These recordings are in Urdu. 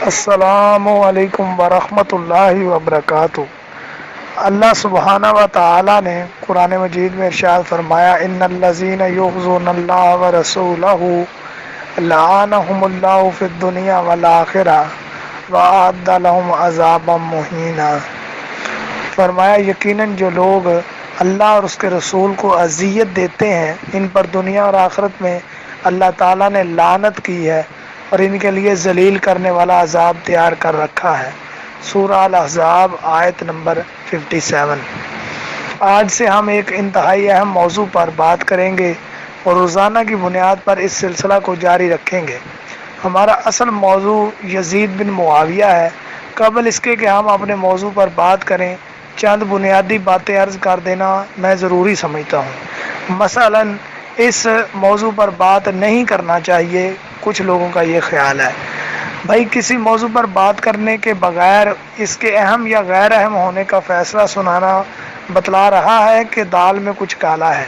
السلام علیکم ورحمۃ اللہ وبرکاتہ۔ اللہ سبحانہ و تعالی نے قرآن مجید میں ارشاد فرمایا ان الذین یؤذون اللہ ورسولہ لعنہم اللہ فی الدنیا والآخرہ واعد لہم عذابا مہینا۔ فرمایا یقیناً جو لوگ اللہ اور اس کے رسول کو اذیت دیتے ہیں ان پر دنیا اور آخرت میں اللہ تعالیٰ نے لعنت کی ہے اور ان کے لیے ذلیل کرنے والا عذاب تیار کر رکھا ہے۔ سورہ الاحزاب آیت نمبر 57۔ آج سے ہم ایک انتہائی اہم موضوع پر بات کریں گے اور روزانہ کی بنیاد پر اس سلسلہ کو جاری رکھیں گے۔ ہمارا اصل موضوع یزید بن معاویہ ہے۔ قبل اس کے کہ ہم اپنے موضوع پر بات کریں چند بنیادی باتیں عرض کر دینا میں ضروری سمجھتا ہوں۔ مثلا اس موضوع پر بات نہیں کرنا چاہیے، کچھ لوگوں کا یہ خیال ہے بھائی کسی موضوع پر بات کرنے کے بغیر اس کے اہم یا غیر اہم ہونے کا فیصلہ سنانا بتلا رہا ہے کہ دال میں کچھ کالا ہے۔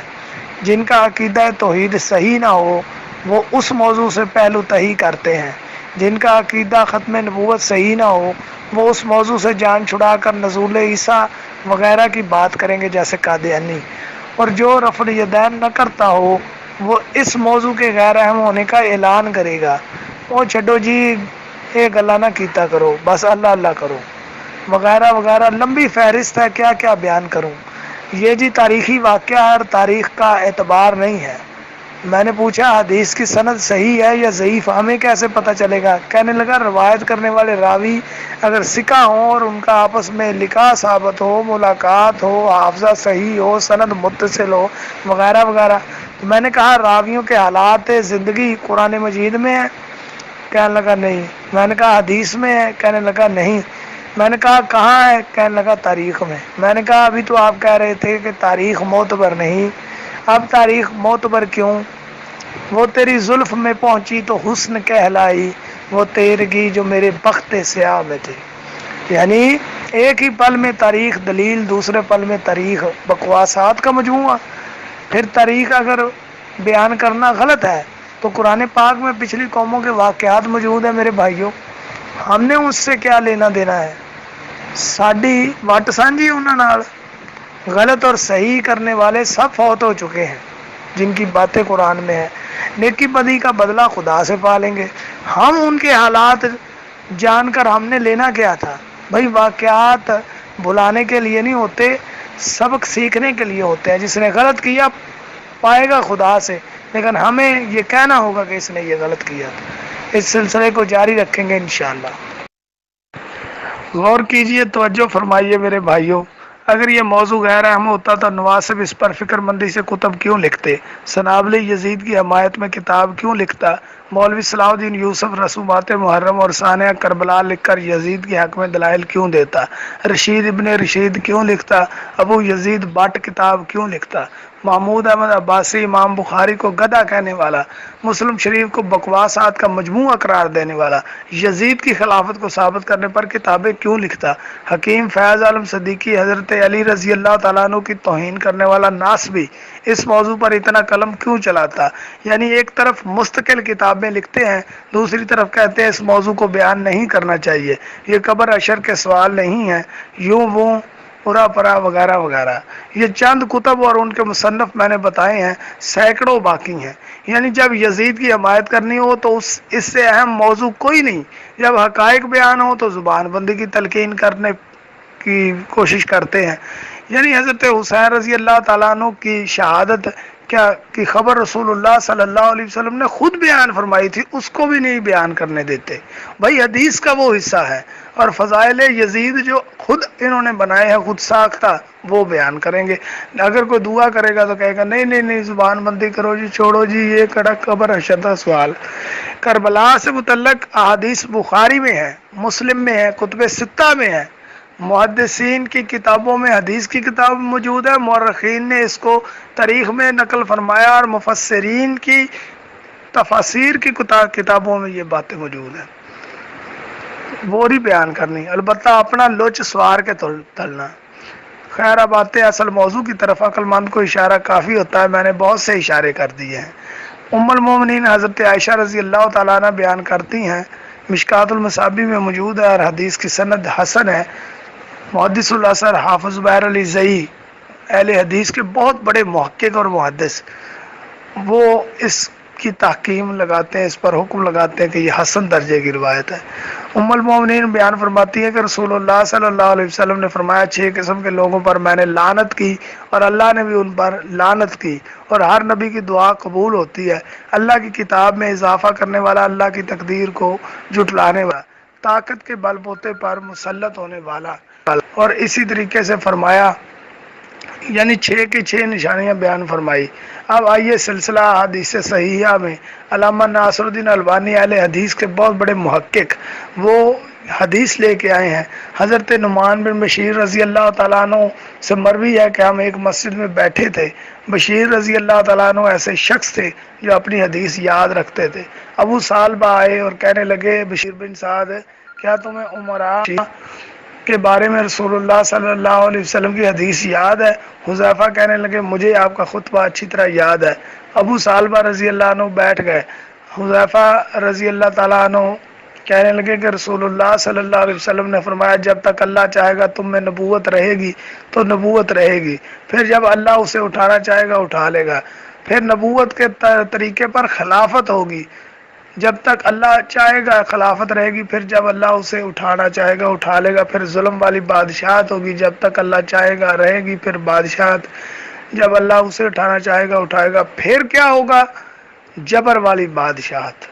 جن کا عقیدہ توحید صحیح نہ ہو وہ اس موضوع سے پہلو تہی کرتے ہیں، جن کا عقیدہ ختم نبوت صحیح نہ ہو وہ اس موضوع سے جان چھڑا کر نزول عیسیٰ وغیرہ کی بات کریں گے جیسے قادیانی، اور جو رفع الیدین نہ کرتا ہو وہ اس موضوع کے غیر اہم ہونے کا اعلان کرے گا۔ وہ چھڈو جی یہ گلا نہ کیتا کرو، بس اللہ اللہ کرو وغیرہ وغیرہ، لمبی فہرست ہے، کیا کیا بیان کروں۔ یہ جی تاریخی واقعہ ہے اور تاریخ کا اعتبار نہیں ہے۔ میں نے پوچھا حدیث کی سند صحیح ہے یا ضعیف، ہمیں کیسے پتہ چلے گا؟ کہنے لگا روایت کرنے والے راوی اگر ثقہ ہوں اور ان کا آپس میں لقاء ثابت ہو، ملاقات ہو، حافظہ صحیح ہو، سند متصل ہو وغیرہ وغیرہ۔ تو میں نے کہا راویوں کے حالات زندگی قرآن مجید میں ہے؟ کہنے لگا نہیں۔ میں نے کہا حدیث میں ہے؟ کہنے لگا نہیں۔ میں نے کہا کہاں ہے؟ کہنے لگا تاریخ میں۔ میں نے کہا ابھی تو آپ کہہ رہے تھے کہ تاریخ معتبر نہیں، اب تاریخ معتبر کیوں؟ وہ تیری زلف میں پہنچی تو حسن کہلائی، وہ تیرگی جو میرے بخت سیاہ میں تھی۔ یعنی ایک ہی پل میں تاریخ دلیل، دوسرے پل میں تاریخ بکواسات کا مجموعہ۔ پھر تاریخ اگر بیان کرنا غلط ہے تو قرآن پاک میں پچھلی قوموں کے واقعات موجود ہیں میرے بھائیوں، ہم نے اس سے کیا لینا دینا ہے؟ ساڈی وٹ سانجھی انہاں نال؟ غلط اور صحیح کرنے والے سب فوت ہو چکے ہیں جن کی باتیں قرآن میں ہیں۔ نیکی بدی کا بدلہ خدا سے پا لیں گے۔ ہم ان کے حالات جان کر ہم نے لینا کیا تھا؟ بھائی واقعات بھلانے کے لیے نہیں ہوتے، سبق سیکھنے کے لیے ہوتے ہیں۔ جس نے غلط کیا پائے گا خدا سے، لیکن ہمیں یہ کہنا ہوگا کہ اس نے یہ غلط کیا تھا۔ اس سلسلے کو جاری رکھیں گے انشاءاللہ۔ غور کیجئے، توجہ فرمائیے میرے بھائیوں، اگر یہ موضوع غیر اہم ہوتا تو نواسب اس پر فکر مندی سے کتب کیوں لکھتے؟ سنابلی یزید کی حمایت میں کتاب کیوں لکھتا؟ مولوی صلاح الدین یوسف رسومات محرم اور سانحہ کربلا لکھ کر یزید کے حق میں دلائل کیوں دیتا؟ رشید ابن رشید کیوں لکھتا؟ ابو یزید بٹ کتاب کیوں لکھتا؟ محمود احمد عباسی امام بخاری کو گدھا کہنے والا، مسلم شریف کو بکواسات کا مجموعہ قرار دینے والا، یزید کی خلافت کو ثابت کرنے پر کتابیں کیوں لکھتا؟ حکیم فیض عالم صدیقی حضرت علی رضی اللہ تعالیٰ عنہ کی توہین کرنے والا ناصبی اس موضوع پر اتنا قلم کیوں چلاتا؟ یعنی ایک طرف مستقل کتابیں لکھتے ہیں، دوسری طرف کہتے ہیں اس موضوع کو بیان نہیں کرنا چاہیے، یہ قبر اشر کے سوال نہیں ہے، یوں وہ پورا پرا وغیرہ وغیرہ۔ یہ چند کتب اور ان کے مصنف میں نے بتائے ہیں، سینکڑوں باقی ہیں۔ یعنی جب یزید کی حمایت کرنی ہو تو اس سے اہم موضوع کوئی نہیں، جب حقائق بیان ہو تو زبان بندی کی تلقین کرنے کی کوشش کرتے ہیں۔ یعنی حضرت حسین رضی اللہ تعالیٰ عنہ کی شہادت کی خبر رسول اللہ صلی اللہ علیہ وسلم نے خود بیان فرمائی تھی، اس کو بھی نہیں بیان کرنے دیتے۔ بھائی حدیث کا وہ حصہ ہے، اور فضائل یزید جو خود انہوں نے بنائے ہیں، خود ساختہ، وہ بیان کریں گے۔ اگر کوئی دعا کرے گا تو کہے گا نہیں نہیں نہیں زبان بندی کرو جی، چھوڑو جی، یہ کڑک قبر اشدہ سوال۔ کربلا سے متعلق احادیث بخاری میں ہے، مسلم میں ہے، کتب ستہ میں ہے، محدثین کی کتابوں میں حدیث کی کتاب موجود ہے، مورخین نے اس کو تاریخ میں نقل فرمایا، اور مفسرین کی تفاسیر کی کتابوں میں یہ باتیں موجود ہیں۔ وہ نہیں بیان کرنی، البتہ اپنا لوچ سوار کے تلنا۔ خیر اب آتے اصل موضوع کی طرف۔ عقل مند کو اشارہ کافی ہوتا ہے، میں نے بہت سے اشارے کر دیے ہیں۔ ام المومنین حضرت عائشہ رضی اللہ تعالیٰ عنہ بیان کرتی ہیں مشکات المصابیح میں موجود ہے اور حدیث کی سند حسن ہے۔ محدث الاثر حافظ زبیر علی زئی اہل حدیث کے بہت بڑے محقق اور محدث، وہ اس کی تحکیم لگاتے ہیں، اس پر حکم لگاتے ہیں کہ یہ حسن درجے کی روایت ہے۔ ام المومنین بیان فرماتی ہے کہ رسول اللہ صلی اللہ علیہ وسلم نے فرمایا 6 قسم کے لوگوں پر میں نے لعنت کی اور اللہ نے بھی ان پر لعنت کی، اور ہر نبی کی دعا قبول ہوتی ہے۔ اللہ کی کتاب میں اضافہ کرنے والا، اللہ کی تقدیر کو جھٹلانے والا، طاقت کے بل بوتے پر مسلط ہونے والا، اور اسی طریقے سے فرمایا، یعنی 6 کی 6 نشانیاں بیان فرمائی۔ اب آئیے سلسلہ حدیث صحیحہ میں علامہ ناصر الدین البانی اہل حدیث کے بہت بڑے محقق، وہ حدیث لے کے آئے ہیں۔ حضرت نعمان بن بشیر رضی اللہ تعالیٰ عنہ سے مروی ہے کہ ہم ایک مسجد میں بیٹھے تھے، بشیر رضی اللہ تعالیٰ عنہ ایسے شخص تھے جو اپنی حدیث یاد رکھتے تھے۔ ابو سالبہ آئے اور کہنے لگے بشیر بن سعد، کیا تمہیں عمراء کے بارے میں رسول اللہ صلی اللہ علیہ وسلم کی حدیث یاد ہے؟ حذیفہ کہنے لگے مجھے آپ کا خطبہ اچھی طرح یاد ہے۔ ابو سالبہ رضی اللہ عنہ بیٹھ گئے۔ حذیفہ رضی اللہ تعالیٰ عنہ کہنے لگے کہ رسول اللہ صلی اللہ علیہ وسلم نے فرمایا جب تک اللہ چاہے گا تم میں نبوت رہے گی تو نبوت رہے گی، پھر جب اللہ اسے اٹھانا چاہے گا اٹھا لے گا، پھر نبوت کے طریقے پر خلافت ہوگی، جب تک اللہ چاہے گا خلافت رہے گی، پھر جب اللہ اسے اٹھانا چاہے گا اٹھا لے گا، پھر ظلم والی بادشاہت ہوگی، جب تک اللہ چاہے گا رہے گی، پھر بادشاہت جب اللہ اسے اٹھانا چاہے گا اٹھائے گا، پھر کیا ہوگا؟ جبر والی بادشاہت،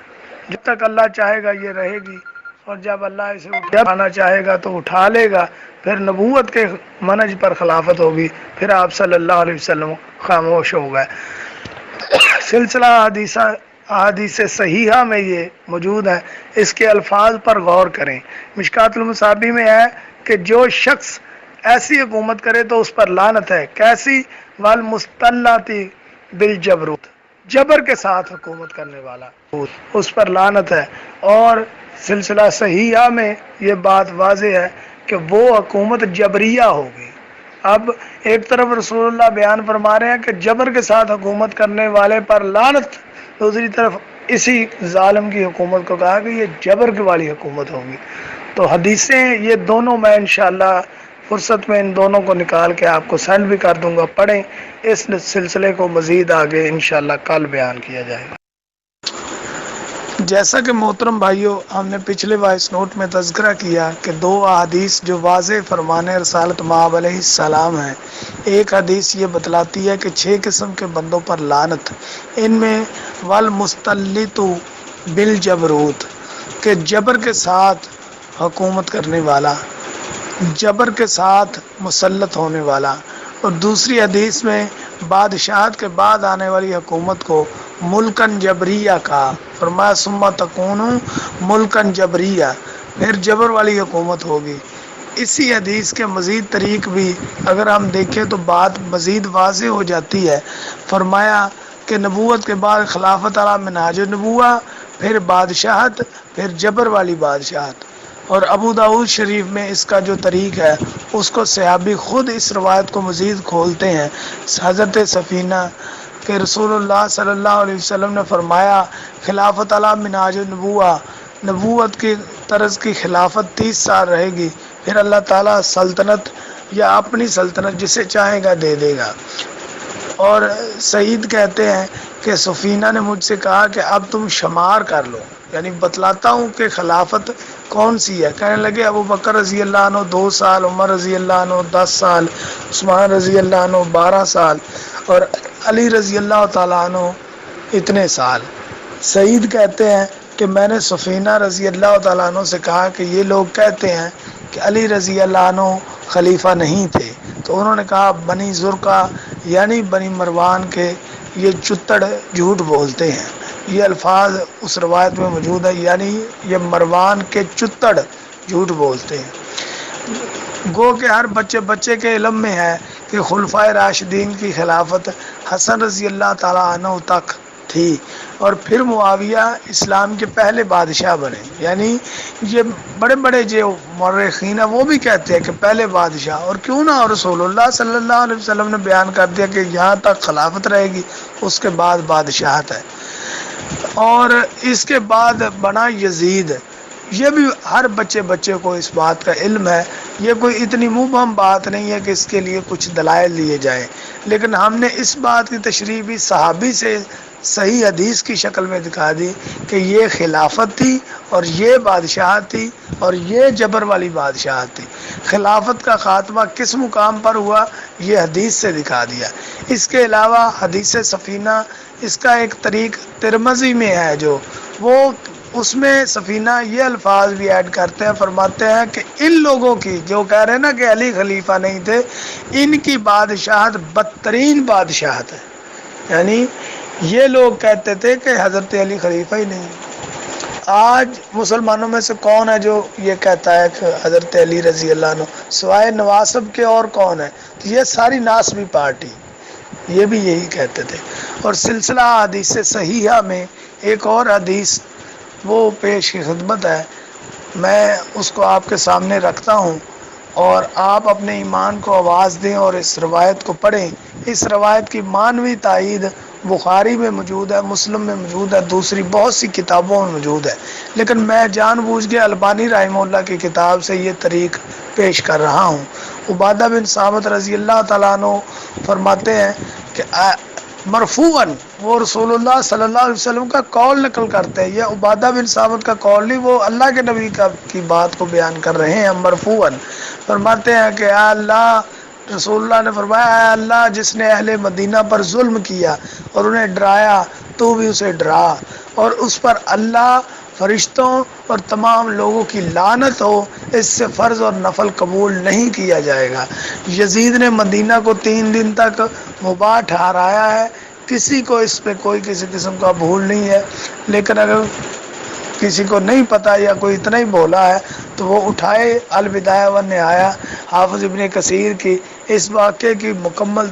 جب تک اللہ چاہے گا یہ رہے گی، اور جب اللہ اسے اٹھانا چاہے گا تو اٹھا لے گا، پھر نبوت کے منہج پر خلافت ہوگی۔ پھر آپ صلی اللہ علیہ وسلم خاموش ہو گئے۔ سلسلہ احادیث صحیحہ میں یہ موجود ہے، اس کے الفاظ پر غور کریں۔ مشکات المصابیح میں ہے کہ جو شخص ایسی حکومت کرے تو اس پر لعنت ہے، کیسی؟ والمستلطی بالجبروت، جبر کے ساتھ حکومت کرنے والا، اس پر لعنت ہے۔ اور سلسلہ صحیحہ میں یہ بات واضح ہے کہ وہ حکومت جبریہ ہوگی۔ اب ایک طرف رسول اللہ بیان فرما رہے ہیں کہ جبر کے ساتھ حکومت کرنے والے پر لعنت، دوسری طرف اسی ظالم کی حکومت کو کہا کہ یہ جبر کی والی حکومت ہوگی۔ تو حدیثیں یہ دونوں میں انشاءاللہ فرصت میں ان دونوں کو نکال کے آپ کو سینڈ بھی کر دوں گا، پڑھیں۔ اس سلسلے کو مزید آگے انشاءاللہ کل بیان کیا جائے گا۔ جیسا کہ محترم بھائیوں، ہم نے پچھلے وائس نوٹ میں تذکرہ کیا کہ 2 احادیث جو واضح فرمان رسالت مآب علیہ السلام ہیں۔ ایک حدیث یہ بتلاتی ہے کہ 6 قسم کے بندوں پر لعنت، ان میں والمستلط بالجبروت، کہ جبر کے ساتھ حکومت کرنے والا، جبر کے ساتھ مسلط ہونے والا، اور دوسری حدیث میں بادشاہت کے بعد آنے والی حکومت کو ملکن جبریہ کا، فرمایا ثم تکون ملکن جبریہ، پھر جبر والی حکومت ہوگی۔ اسی حدیث کے مزید طریق بھی اگر ہم دیکھیں تو بات مزید واضح ہو جاتی ہے۔ فرمایا کہ نبوت کے بعد خلافت علی منہاج النبوہ، پھر بادشاہت، پھر جبر والی بادشاہت۔ اور ابو داؤد شریف میں اس کا جو طریق ہے اس کو صحابی خود اس روایت کو مزید کھولتے ہیں۔ حضرت سفینہ کہ رسول اللہ صلی اللہ علیہ وسلم نے فرمایا خلافت علی منہاج النبوہ، نبوت کی طرز کی خلافت 30 سال رہے گی، پھر اللہ تعالیٰ سلطنت یا اپنی سلطنت جسے چاہے گا دے دے گا۔ اور سعید کہتے ہیں کہ سفینہ نے مجھ سے کہا کہ اب تم شمار کر لو، یعنی بتلاتا ہوں کہ خلافت کون سی ہے۔ کہنے لگے ابو بکر رضی اللہ عنہ 2 سال، عمر رضی اللہ عنہ 10 سال، عثمان رضی اللہ عنہ 12 سال، اور علی رضی اللہ تعالیٰ عنہ اتنے سال۔ سعید کہتے ہیں کہ میں نے سفینہ رضی اللہ تعالیٰ عنہ سے کہا کہ یہ لوگ کہتے ہیں کہ علی رضی اللہ عنہ خلیفہ نہیں تھے، تو انہوں نے کہا بنی زرقہ یعنی بنی مروان کے یہ چتڑ جھوٹ بولتے ہیں۔ یہ الفاظ اس روایت میں موجود ہے، یعنی یہ مروان کے چتڑ جھوٹ بولتے ہیں۔ گو کہ ہر بچے کے علم میں ہے کہ خلفائے راشدین کی خلافت حسن رضی اللہ تعالیٰ عنہ تک تھی، اور پھر معاویہ اسلام کے پہلے بادشاہ بنے۔ یعنی یہ بڑے بڑے جو مورخین ہیں وہ بھی کہتے ہیں کہ پہلے بادشاہ، اور کیوں نہ، اور رسول اللہ صلی اللہ علیہ وسلم نے بیان کر دیا کہ یہاں تک خلافت رہے گی، اس کے بعد بادشاہت ہے۔ اور اس کے بعد بنا یزید، یہ بھی ہر بچے کو اس بات کا علم ہے، یہ کوئی اتنی مبہم بات نہیں ہے کہ اس کے لیے کچھ دلائل لیے جائیں، لیکن ہم نے اس بات کی تشریح بھی صحابی سے صحیح حدیث کی شکل میں دکھا دی کہ یہ خلافت تھی اور یہ بادشاہت تھی اور یہ جبر والی بادشاہت تھی۔ خلافت کا خاتمہ کس مقام پر ہوا یہ حدیث سے دکھا دیا۔ اس کے علاوہ حدیث سفینہ، اس کا ایک طریق ترمذی میں ہے جو وہ اس میں سفینہ یہ الفاظ بھی ایڈ کرتے ہیں، فرماتے ہیں کہ ان لوگوں کی جو کہہ رہے ہیں نا کہ علی خلیفہ نہیں تھے، ان کی بادشاہت بدترین بادشاہت ہے، یعنی یہ لوگ کہتے تھے کہ حضرت علی خلیفہ ہی نہیں۔ آج مسلمانوں میں سے کون ہے جو یہ کہتا ہے کہ حضرت علی رضی اللہ عنہ سوائے نواسب کے اور کون ہے؟ تو یہ ساری ناسبی پارٹی یہ بھی یہی کہتے تھے۔ اور سلسلہ حدیث صحیحہ میں ایک اور حدیث وہ پیش کی خدمت ہے، میں اس کو آپ کے سامنے رکھتا ہوں اور آپ اپنے ایمان کو آواز دیں اور اس روایت کو پڑھیں۔ اس روایت کی معنوی تائید بخاری میں موجود ہے، مسلم میں موجود ہے، دوسری بہت سی کتابوں میں موجود ہے، لیکن میں جان بوجھ کے البانی رحمہ اللہ کی کتاب سے یہ طریق پیش کر رہا ہوں۔ عبادہ بن صامت رضی اللہ تعالیٰ عنہ فرماتے ہیں کہ مرفوعاً وہ رسول اللہ صلی اللہ علیہ وسلم کا قول نقل کرتے ہیں، یہ عبادہ بن صامت کا قول نہیں، وہ اللہ کے نبی کی بات کو بیان کر رہے ہیں۔ مرفوعاً فرماتے ہیں کہ اے اللہ، رسول اللہ نے فرمایا اے اللہ، جس نے اہل مدینہ پر ظلم کیا اور انہیں ڈرایا تو بھی اسے ڈرا، اور اس پر اللہ، فرشتوں اور تمام لوگوں کی لعنت ہو، اس سے فرض اور نفل قبول نہیں کیا جائے گا۔ یزید نے مدینہ کو 3 دن تک مباح ٹھہرایا ہے، کسی کو اس پہ کوئی کسی قسم کا بھول نہیں ہے، لیکن اگر کسی کو نہیں پتا یا کوئی اتنا ہی بولا ہے تو وہ اٹھائے البدایہ والنہایہ حافظ ابن کثیر کی اس واقعے کی مکمل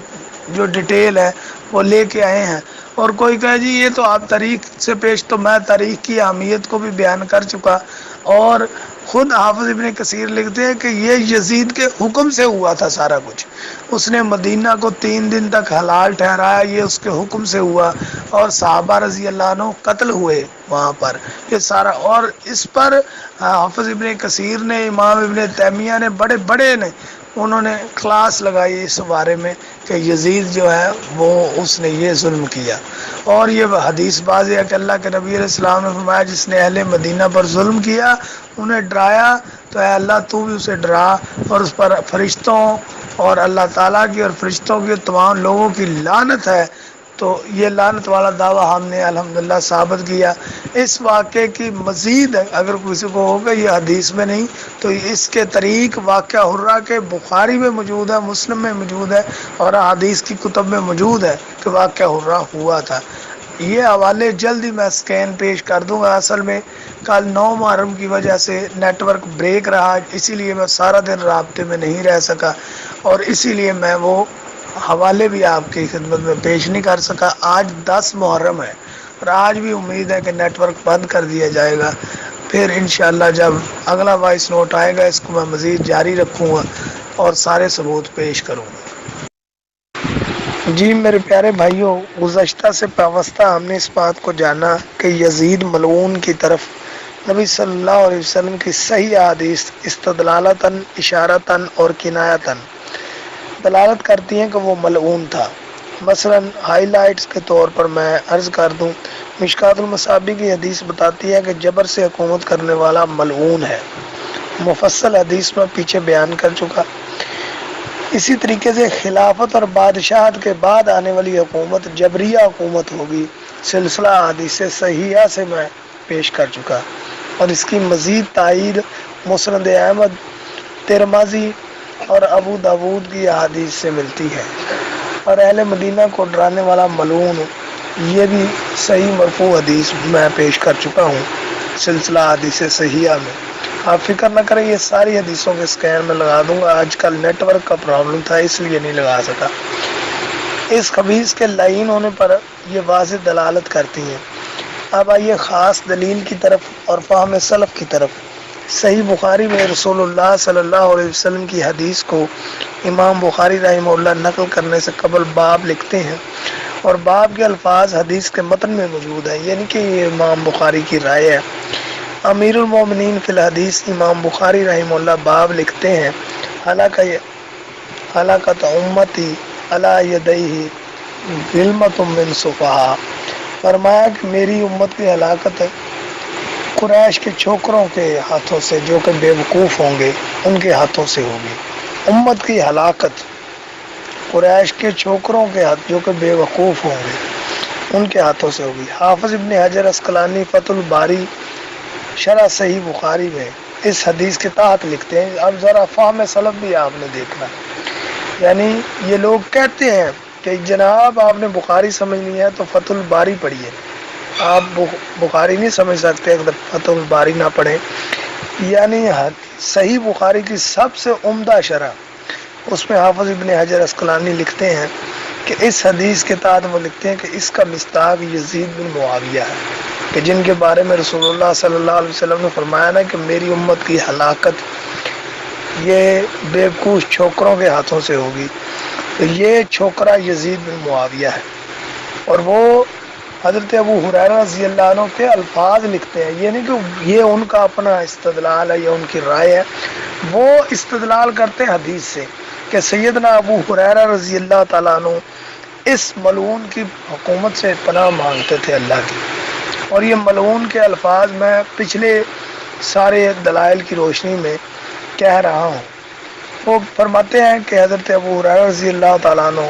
جو ڈیٹیل ہے وہ لے کے آئے ہیں۔ اور کوئی کہے جی یہ تو آپ تاریخ سے پیش، تو میں تاریخ کی اہمیت کو بھی بیان کر چکا، اور خود حافظ ابن کثیر لکھتے ہیں کہ یہ یزید کے حکم سے ہوا تھا سارا کچھ، اس نے مدینہ کو 3 دن تک حلال ٹھہرایا، یہ اس کے حکم سے ہوا، اور صحابہ رضی اللہ عنہ قتل ہوئے وہاں پر، یہ سارا۔ اور اس پر حافظ ابن کثیر نے، امام ابن تیمیہ نے، بڑے بڑے نے انہوں نے کلاس لگائی اس بارے میں کہ یزید جو ہے وہ اس نے یہ ظلم کیا۔ اور یہ حدیث بازی ہے کہ اللہ کے نبی علیہ السلام نے فرمایا جس نے اہل مدینہ پر ظلم کیا، انہیں ڈرایا، تو اے اللہ تو بھی اسے ڈرا، اور اس پر فرشتوں اور اللہ تعالیٰ کی اور فرشتوں کی اور تمام لوگوں کی لعنت ہے۔ تو یہ لعنت والا دعویٰ ہم نے الحمدللہ ثابت کیا۔ اس واقعے کی مزید اگر کسی کو ہوگا یہ حدیث میں نہیں تو اس کے طریق واقعہ حرہ کے بخاری میں موجود ہے، مسلم میں موجود ہے، اور حدیث کی کتب میں موجود ہے کہ واقعہ حرہ ہوا تھا۔ یہ حوالے جلد ہی میں سکین پیش کر دوں گا۔ اصل میں کل 9 محرم کی وجہ سے نیٹ ورک بریک رہا، اسی لیے میں سارا دن رابطے میں نہیں رہ سکا، اور اسی لیے میں وہ حوالے بھی آپ کی خدمت میں پیش نہیں کر سکا۔ آج 10 محرم ہے اور آج بھی امید ہے کہ نیٹ ورک بند کر دیا جائے گا، پھر انشاءاللہ جب اگلا وائس نوٹ آئے گا اس کو میں مزید جاری رکھوں گا اور سارے ثبوت پیش کروں گا۔ جی میرے پیارے بھائیوں، گزشتہ سے پیوستہ ہم نے اس بات کو جانا کہ یزید ملعون کی طرف نبی صلی اللہ علیہ وسلم کی صحیح حدیث استدلالتاً، اشارتاً اور کنایتاً دلالت کرتی ہیں کہ وہ ملعون تھا۔ مثلا ہائی لائٹس کے طور پر میں عرض کر دوں، مشکات المصابیح کی حدیث بتاتی ہے کہ جبر سے حکومت کرنے والا ملعون ہے، مفصل حدیث میں پیچھے بیان کر چکا۔ اسی طریقے سے خلافت اور بادشاہت کے بعد آنے والی حکومت جبریہ حکومت ہوگی، سلسلہ حدیث صحیحہ سے میں پیش کر چکا، اور اس کی مزید تائید مسند احمد، ترمذی اور ابو داود کی حدیث سے ملتی ہے۔ اور اہل مدینہ کو ڈرانے والا ملعون، یہ بھی صحیح مرفوع حدیث میں پیش کر چکا ہوں سلسلہ حدیث صحیحہ میں۔ آپ فکر نہ کریں، یہ ساری حدیثوں کے سکین میں لگا دوں گا، آج کل نیٹ ورک کا پرابلم تھا اس لیے نہیں لگا سکا۔ اس خبیث کے لعین ہونے پر یہ واضح دلالت کرتی ہیں۔ اب آئیے خاص دلیل کی طرف اور فہم سلف کی طرف۔ صحیح بخاری میں رسول اللہ صلی اللہ علیہ وسلم کی حدیث کو امام بخاری رحمہ اللہ نقل کرنے سے قبل باب لکھتے ہیں، اور باب کے الفاظ حدیث کے متن میں موجود ہیں، یعنی کہ یہ امام بخاری کی رائے ہے۔ امیر المومنین فی الحدیث امام بخاری رحمہ اللہ باب لکھتے ہیں حلقت امتی علی یدیہ ظلمۃ من صفحا، فرمایا کہ میری امت کی ہلاکت قریش کے چھوکروں کے ہاتھوں سے جو کہ بے وقوف ہوں گے ان کے ہاتھوں سے ہوگی۔ امت کی ہلاکت قریش کے چھوکروں کے ہاتھ جو کہ بے وقوف ہوں گے ان کے ہاتھوں سے ہوگی۔ حافظ ابن حجر اسقلانی فتح الباری شرح صحیح بخاری میں اس حدیث کے تحت لکھتے ہیں، اب ذرا فہم سلف بھی آپ نے دیکھنا، یعنی یہ لوگ کہتے ہیں کہ جناب آپ نے بخاری سمجھنی ہے تو فتح الباری پڑھیے، آپ بخاری نہیں سمجھ سکتے اگر فتح الباری نہ پڑھیں، یعنی صحیح بخاری کی سب سے عمدہ شرح، اس میں حافظ ابن حجر اسقلانی لکھتے ہیں کہ اس حدیث کے تحت وہ لکھتے ہیں کہ اس کا مصداق یزید بن معاویہ ہے، کہ جن کے بارے میں رسول اللہ صلی اللہ علیہ وسلم نے فرمایا نا کہ میری امت کی ہلاکت یہ بے وقوف چھوکروں کے ہاتھوں سے ہوگی، تو یہ چھوکرا یزید بن معاویہ ہے۔ اور وہ حضرت ابو ہریرہ رضی اللہ عنہ کے الفاظ لکھتے ہیں، یہ نہیں کہ یہ ان کا اپنا استدلال ہے یا ان کی رائے ہے، وہ استدلال کرتے ہیں حدیث سے کہ سیدنا ابو ہریرہ رضی اللہ تعالیٰ عنہ اس ملعون کی حکومت سے پناہ مانگتے تھے اللہ کی، اور یہ ملعون کے الفاظ میں پچھلے سارے دلائل کی روشنی میں کہہ رہا ہوں۔ وہ فرماتے ہیں کہ حضرت ابو ہریرہ رضی اللہ تعالیٰ عنہ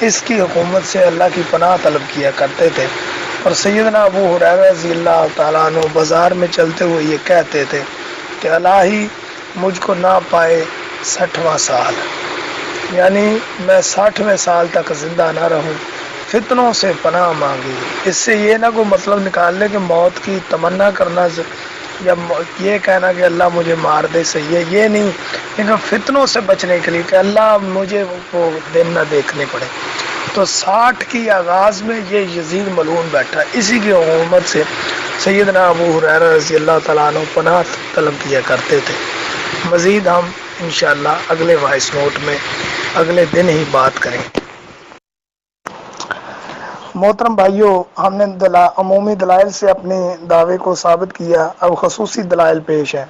اس کی حکومت سے اللہ کی پناہ طلب کیا کرتے تھے، اور سیدنا ابو ہریرہ رضی اللہ تعالیٰ عنہ بازار میں چلتے ہوئے یہ کہتے تھے کہ الہی مجھ کو نہ پائے 60واں سال، یعنی میں 60ویں سال تک زندہ نہ رہوں، فتنوں سے پناہ مانگی۔ اس سے یہ نہ کوئی مطلب نکال لے کہ موت کی تمنا کرنا یا یہ کہنا کہ اللہ مجھے مار دے صحیح ہے، یہ نہیں، لیکن فتنوں سے بچنے کے لیے کہ اللہ مجھے وہ دن نہ دیکھنے پڑے۔ تو 60 کی آغاز میں یہ یزید ملعون بیٹھا، اسی کی حکومت سے سیدنا ابو ہریرہ رضی اللہ تعالیٰ عنہ پناہ طلب کیا کرتے تھے۔ مزید ہم انشاءاللہ اگلے وائس نوٹ میں اگلے دن ہی بات کریں۔ محترم بھائیوں، ہم نے عمومی دلائل سے اپنے دعوے کو ثابت کیا، اب خصوصی دلائل پیش ہیں۔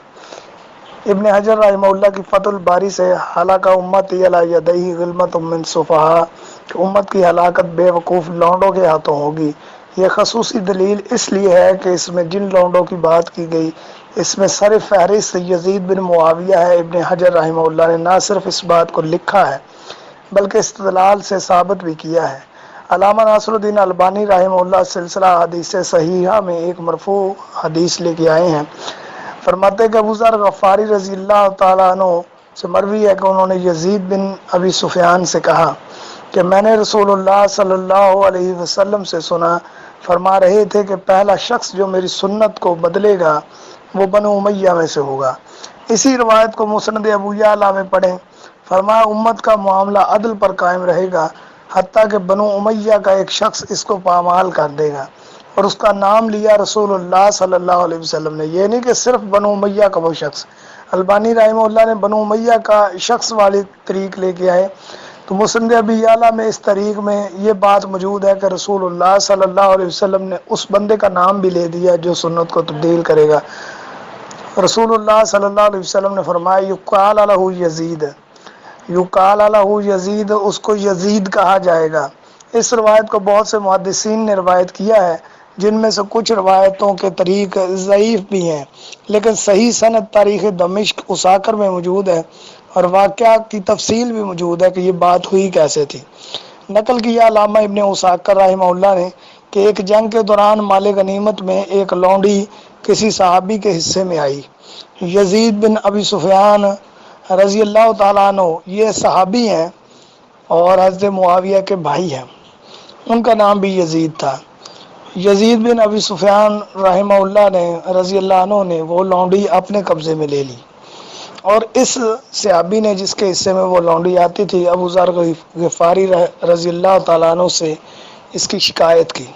ابن حجر رحمہ اللہ کی فتح الباری سے حلقہ امتی علی یدیہ ظلمۃ من صفحا، کہ امت کی ہلاکت بے وقوف لونڈوں کے ہاتھوں ہوگی، یہ خصوصی دلیل اس لیے ہے کہ اس میں جن لونڈوں کی بات کی گئی اس میں سر فہرست یزید بن معاویہ ہے۔ ابن حجر رحمہ اللہ نے نہ صرف اس بات کو لکھا ہے بلکہ استدلال سے ثابت بھی کیا ہے۔ علامہ ناصر الدین البانی رحمہ اللہ سلسلہ حدیث صحیحہ میں ایک مرفوع حدیث لے کے آئے ہیں، فرماتے کہ ابو ذر غفاری رضی اللہ تعالیٰ عنہ سے مروی ہے کہ انہوں نے یزید بن ابی سفیان سے کہا کہ میں نے رسول اللہ صلی اللہ علیہ وسلم سے سنا، فرما رہے تھے کہ پہلا شخص جو میری سنت کو بدلے گا وہ بنو امیہ میں سے ہوگا۔ اسی روایت کو مسند ابو یعلا میں پڑھیں، فرمایا امت کا معاملہ عدل پر قائم رہے گا حتیٰ کہ بنو امیہ کا ایک شخص اس کو پامال کر دے گا، اور اس کا نام لیا رسول اللہ صلی اللہ علیہ وسلم نے، یہ نہیں کہ صرف بنو امیہ کا وہ شخص۔ البانی رحمہ اللہ نے بنو امیہ کا شخص والی طریق لے کے آئے، تو مسند ابی یعلا میں اس طریق میں یہ بات موجود ہے کہ رسول اللہ صلی اللہ علیہ وسلم نے اس بندے کا نام بھی لے دیا جو سنت کو تبدیل کرے گا۔ رسول اللہ صلی اللہ علیہ وسلم نے فرمایا یقال لہ یزید، یقال لہ یزید، اس کو یزید کہا جائے گا۔ اس روایت کو بہت سے محدثین نے روایت کیا ہے، جن میں سے کچھ روایتوں کے طریق ضعیف بھی ہیں، لیکن صحیح سند تاریخ دمشق اساکر میں موجود ہے، اور واقعہ کی تفصیل بھی موجود ہے کہ یہ بات ہوئی کیسے تھی۔ نقل کیا علامہ ابن اساکر رحمہ اللہ نے کہ ایک جنگ کے دوران مال غنیمت میں ایک لونڈی کسی صحابی کے حصے میں آئی۔ یزید بن ابی سفیان رضی اللہ تعالیٰ عنہ یہ صحابی ہیں اور حضرت معاویہ کے بھائی ہیں، ان کا نام بھی یزید تھا۔ یزید بن ابی سفیان رحمہ اللہ نے رضی اللہ عنہ نے وہ لونڈی اپنے قبضے میں لے لی، اور اس صحابی نے جس کے حصے میں وہ لونڈی آتی تھی ابو ذر غفاری رضی اللہ تعالیٰ عنہ سے اس کی شکایت کی۔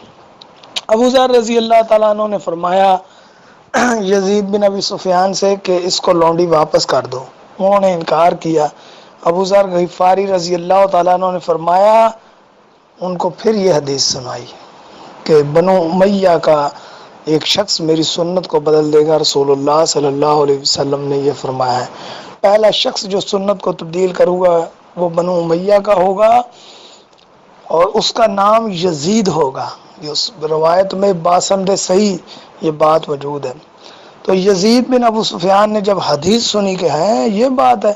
ابو ذر رضی اللہ تعالیٰ عنہ نے فرمایا یزید بن ابی سفیان سے کہ اس کو لونڈی واپس کر دو، انہوں نے انکار کیا۔ ابو ذر غفاری رضی اللہ تعالیٰ عنہ نے فرمایا، ان کو پھر یہ حدیث سنائی کہ بنو امیہ کا ایک شخص میری سنت کو بدل دے گا، رسول اللہ صلی اللہ علیہ وسلم نے یہ فرمایا ہے۔ پہلا شخص جو سنت کو تبدیل کروں گا وہ بنو امیہ کا ہوگا اور اس کا نام یزید ہوگا۔ اس روایت میں باسند صحیح یہ بات موجود ہے۔ تو یزید بن ابو سفیان نے جب حدیث سنی کہ ہے یہ بات ہے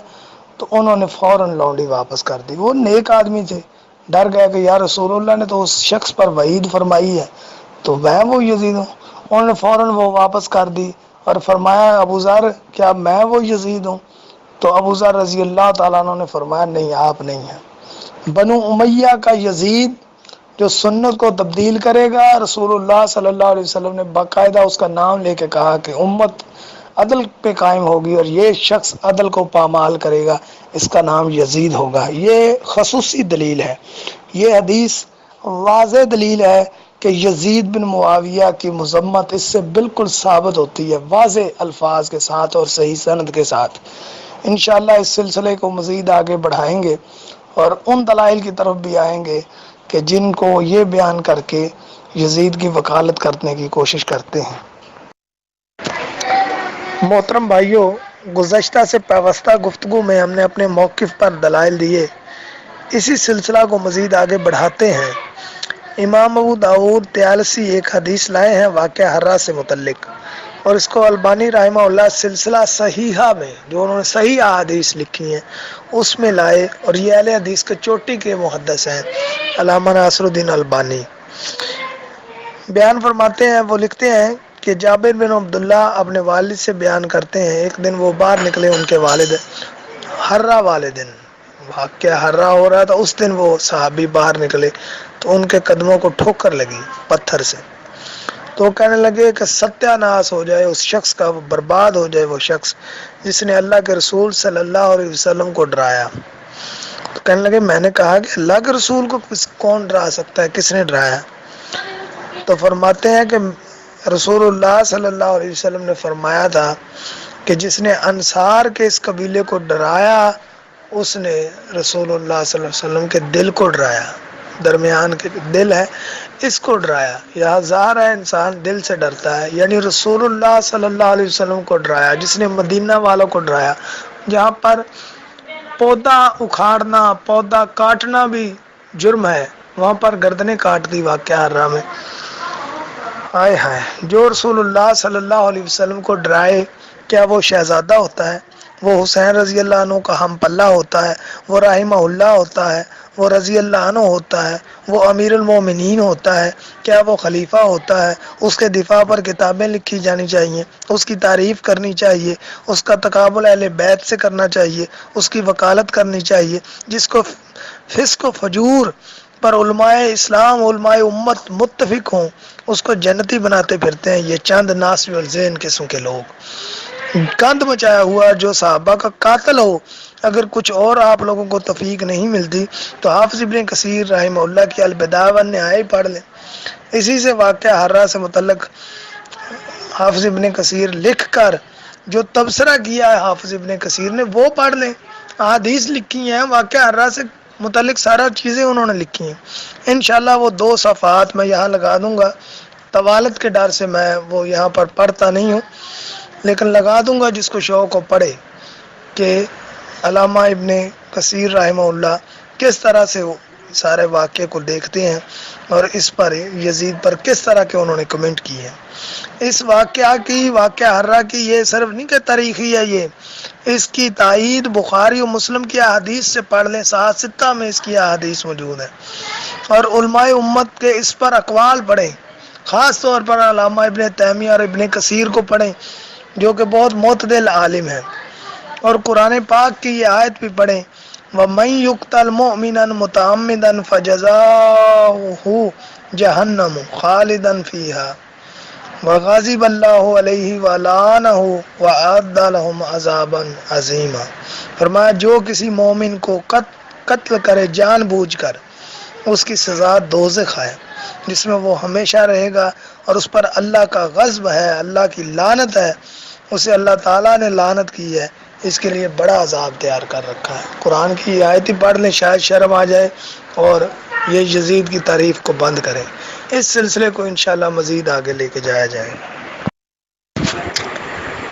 تو انہوں نے فوراً لونڈی واپس کر دی۔ وہ نیک آدمی تھے، ڈر گیا کہ یا رسول اللہ نے تو اس شخص پر وعید فرمائی ہے تو میں وہ یزید ہوں۔ انہوں نے فوراً وہ واپس کر دی اور فرمایا ابو ذر کیا میں وہ یزید ہوں؟ تو ابو ذر رضی اللہ تعالیٰ عنہ نے فرمایا نہیں، آپ نہیں ہیں۔ بنو امیہ کا یزید جو سنت کو تبدیل کرے گا، رسول اللہ صلی اللہ علیہ وسلم نے باقاعدہ اس کا نام لے کے کہا کہ امت عدل پہ قائم ہوگی اور یہ شخص عدل کو پامال کرے گا، اس کا نام یزید ہوگا۔ یہ خصوصی دلیل ہے، یہ حدیث واضح دلیل ہے کہ یزید بن معاویہ کی مذمت اس سے بالکل ثابت ہوتی ہے، واضح الفاظ کے ساتھ اور صحیح سند کے ساتھ۔ انشاءاللہ اس سلسلے کو مزید آگے بڑھائیں گے اور ان دلائل کی طرف بھی آئیں گے کہ جن کو یہ بیان کر کے یزید کی وکالت کرنے کی کوشش کرتے ہیں۔ محترم بھائیوں، گزشتہ سے پیوستہ گفتگو میں ہم نے اپنے موقف پر دلائل دیے، اسی سلسلہ کو مزید آگے بڑھاتے ہیں۔ امام ابو داؤد طیالسی ایک حدیث لائے ہیں واقعہ حرہ سے متعلق، اور اس کو البانی رحمہ اللہ سلسلہ صحیحہ میں جو انہوں نے صحیح احادیث لکھی ہیں اس میں لائے، اور یہ اہل حدیث کے چوٹی کے محدث ہیں علامہ ناصر الدین البانی۔ بیان فرماتے ہیں، وہ لکھتے ہیں کہ جابر بن عبداللہ اپنے والد سے بیان کرتے ہیں ایک دن وہ باہر نکلے، ان کے والد حرہ والے دن واقعہ حرہ ہو رہا تھا، اس دن وہ صحابی باہر نکلے تو ان کے قدموں کو ٹھوکر لگی پتھر سے، تو وہ کہنے لگے کہ ستیہ ناس ہو جائے اس شخص کا، وہ برباد ہو جائے وہ شخص جس نے اللہ کے رسول صلی اللہ علیہ وسلم کو ڈرایا۔ تو کہنے لگے میں نے کہا کہ اللہ کے رسول کو کون ڈرا سکتا ہے، کس نے ڈرایا؟ تو فرماتے ہیں کہ رسول اللہ صلی اللہ علیہ وسلم نے فرمایا تھا کہ جس نے انصار کے اس قبیلے کو ڈرایا اس نے رسول اللہ صلی اللہ علیہ وسلم کے دل کو ڈرایا، درمیان کے دل ہے اس کو ڈرایا۔ یہ ظاہر ہے انسان دل سے ڈرتا ہے، یعنی رسول اللہ صلی اللہ علیہ وسلم کو ڈرایا، جس نے مدینہ والوں کو ڈرایا جہاں پر پودا اکھاڑنا پودا کاٹنا بھی جرم ہے، وہاں پر گردنیں کاٹ دی واقعہ حرہ میں۔ آئے ہائے، جو رسول اللہ صلی اللہ علیہ وسلم کو ڈرائے کیا وہ شہزادہ ہوتا ہے؟ وہ حسین رضی اللہ عنہ کا ہم پلہ ہوتا ہے؟ وہ رحمہ اللہ ہوتا ہے؟ وہ رضی اللہ عنہ ہوتا ہے؟ وہ امیر المومنین ہوتا ہے؟ کیا وہ خلیفہ ہوتا ہے؟ اس کے دفاع پر کتابیں لکھی جانی چاہیے، اس کی تعریف کرنی چاہیے، اس کا تقابل اہل بیت سے کرنا چاہیے، اس کی وکالت کرنی چاہیے، جس کو فسق و فجور پر علماء اسلام علماء امت متفق ہوں اس کو جنتی بناتے پھرتے ہیں یہ چند ناصب الذہن قسم کے لوگ۔ گند مچایا ہوا جو صحابہ کا قاتل ہو، اگر کچھ اور آپ لوگوں کو توفیق نہیں ملتی تو حافظ ابن کثیر رحمہ اللہ کی البدایہ والنہایہ پڑھ لیں، اسی سے واقعہ حرہ سے متعلق حافظ ابن کثیر لکھ کر جو تبصرہ کیا ہے حافظ ابن کثیر نے وہ پڑھ لیں، احادیث لکھی ہیں واقعہ حرہ سے متعلق سارا چیزیں انہوں نے لکھی ہیں۔ انشاءاللہ وہ 2 صفحات میں یہاں لگا دوں گا، طوالت کے ڈر سے میں وہ یہاں پر پڑھتا نہیں ہوں لیکن لگا دوں گا، جس کو شوق ہو پڑھے کہ علامہ ابن کثیر رحمہ اللہ کس طرح سے وہ سارے واقعے کو دیکھتے ہیں اور اس پر یزید پر کس طرح کے انہوں نے کمنٹ کی ہے۔ اس واقعہ حرہ کی یہ صرف نہیں کہ تاریخی ہے، یہ اس کی تائید بخاری و مسلم کی احادیث سے پڑھ لیں، صحاح ستہ میں اس کی احادیث موجود ہیں، اور علماء امت کے اس پر اقوال پڑھیں، خاص طور پر علامہ ابن تیمیہ اور ابن کثیر کو پڑھیں جو کہ بہت معتدل عالم ہیں، اور قرآن پاک کی یہ آیت بھی پڑھیں وَمَن يُقْتَلْ مُؤْمِنًا مُتَعَمِّدًا فَجَزَاؤُهُ جَهَنَّمُ خَالِدًا فِيهَا وَغَضِبَ اللَّهُ عَلَيْهِ وَلَعَنَهُ وَأَعَدَّ لَهُمْ عَذَابًا عَظِيمًا۔ فرمایا جو کسی مومن کو قتل کرے جان بوجھ کر اس کی سزا دوزخ ہے جس میں وہ ہمیشہ رہے گا، اور اس پر اللہ کا غضب ہے، اللہ کی لعنت ہے، اسے اللہ تعالیٰ نے لعنت کی ہے، اس کے لیے بڑا عذاب تیار کر رکھا ہے۔ قرآن کی آیت ہی پڑھ لیں شاید شرم آ جائے اور یہ یزید کی تعریف کو بند کریں۔ اس سلسلے کو انشاءاللہ مزید آگے لے کے جایا جائے۔